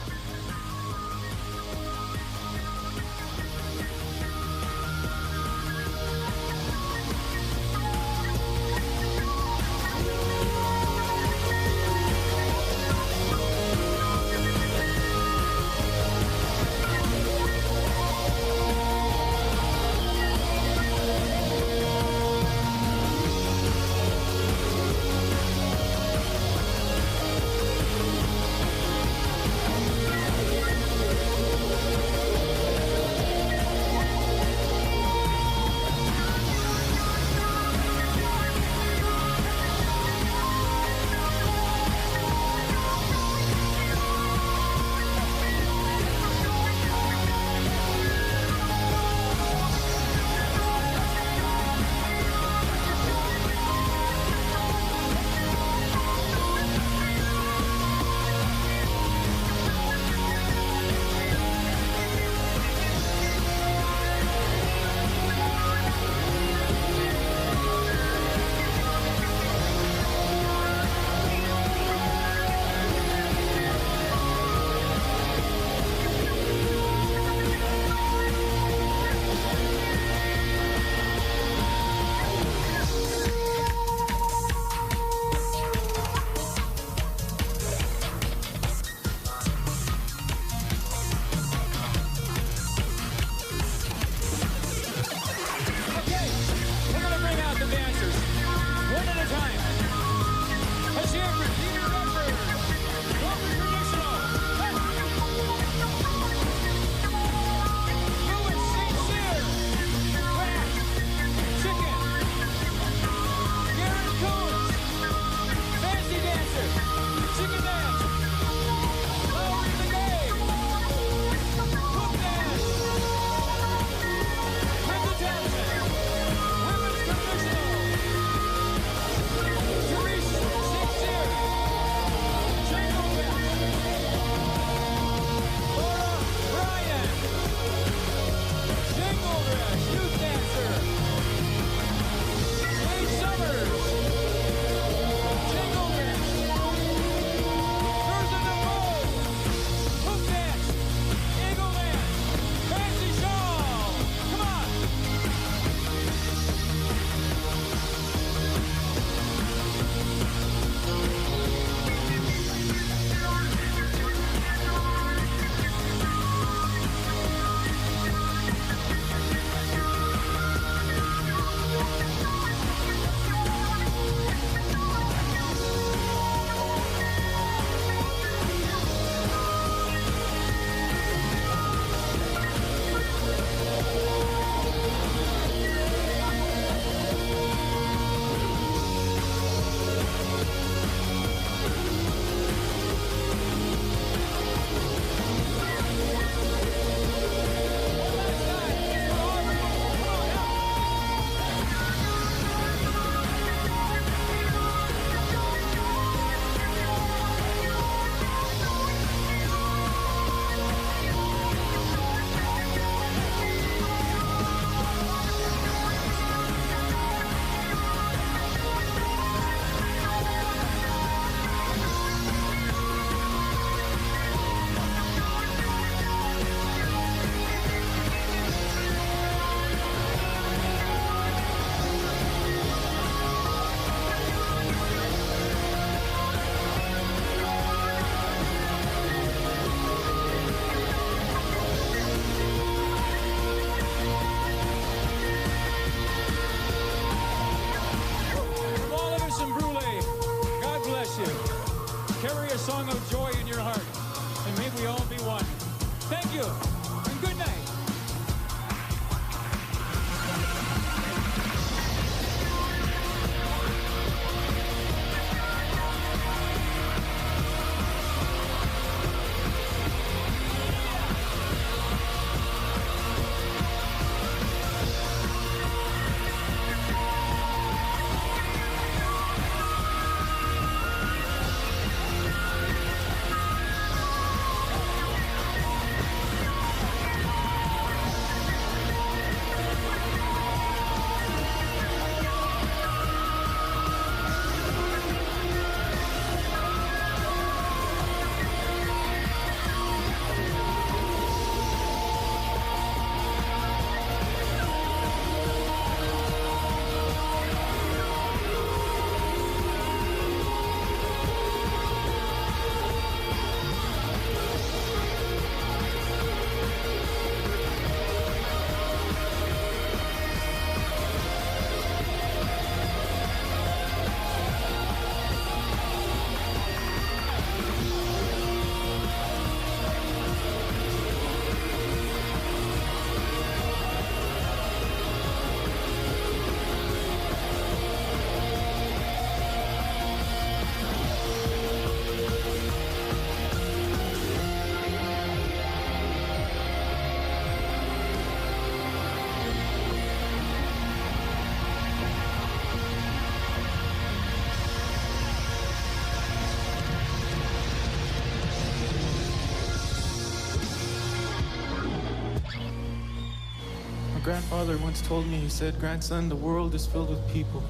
grandfather once told me, he said, "Grandson, the world is filled with people,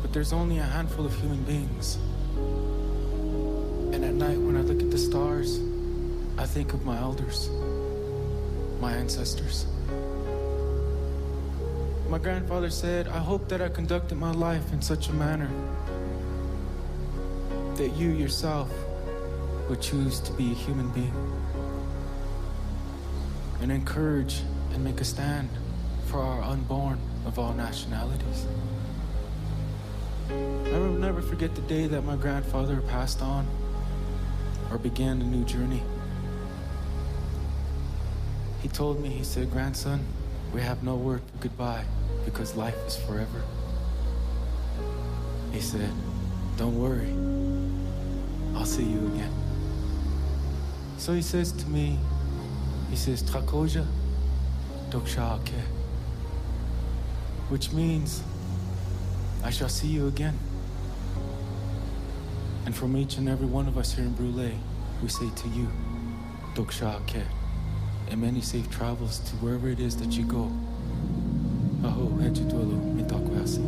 but there's only a handful of human beings. And at night when I look at the stars, I think of my elders, my ancestors." My grandfather said, "I hope that I conducted my life in such a manner that you yourself would choose to be a human being and encourage and make a stand for our unborn of all nationalities." I will never forget the day that my grandfather passed on or began a new journey. He told me, he said, "Grandson, we have no word for goodbye because life is forever." He said, "Don't worry, I'll see you again." So he says to me, he says, "Trakoja dokshake," which means, I shall see you again. And from each and every one of us here in Brûlé, we say to you, dokshake, and many safe travels to wherever it is that you go. Aho, hejituelo, mitakwasi.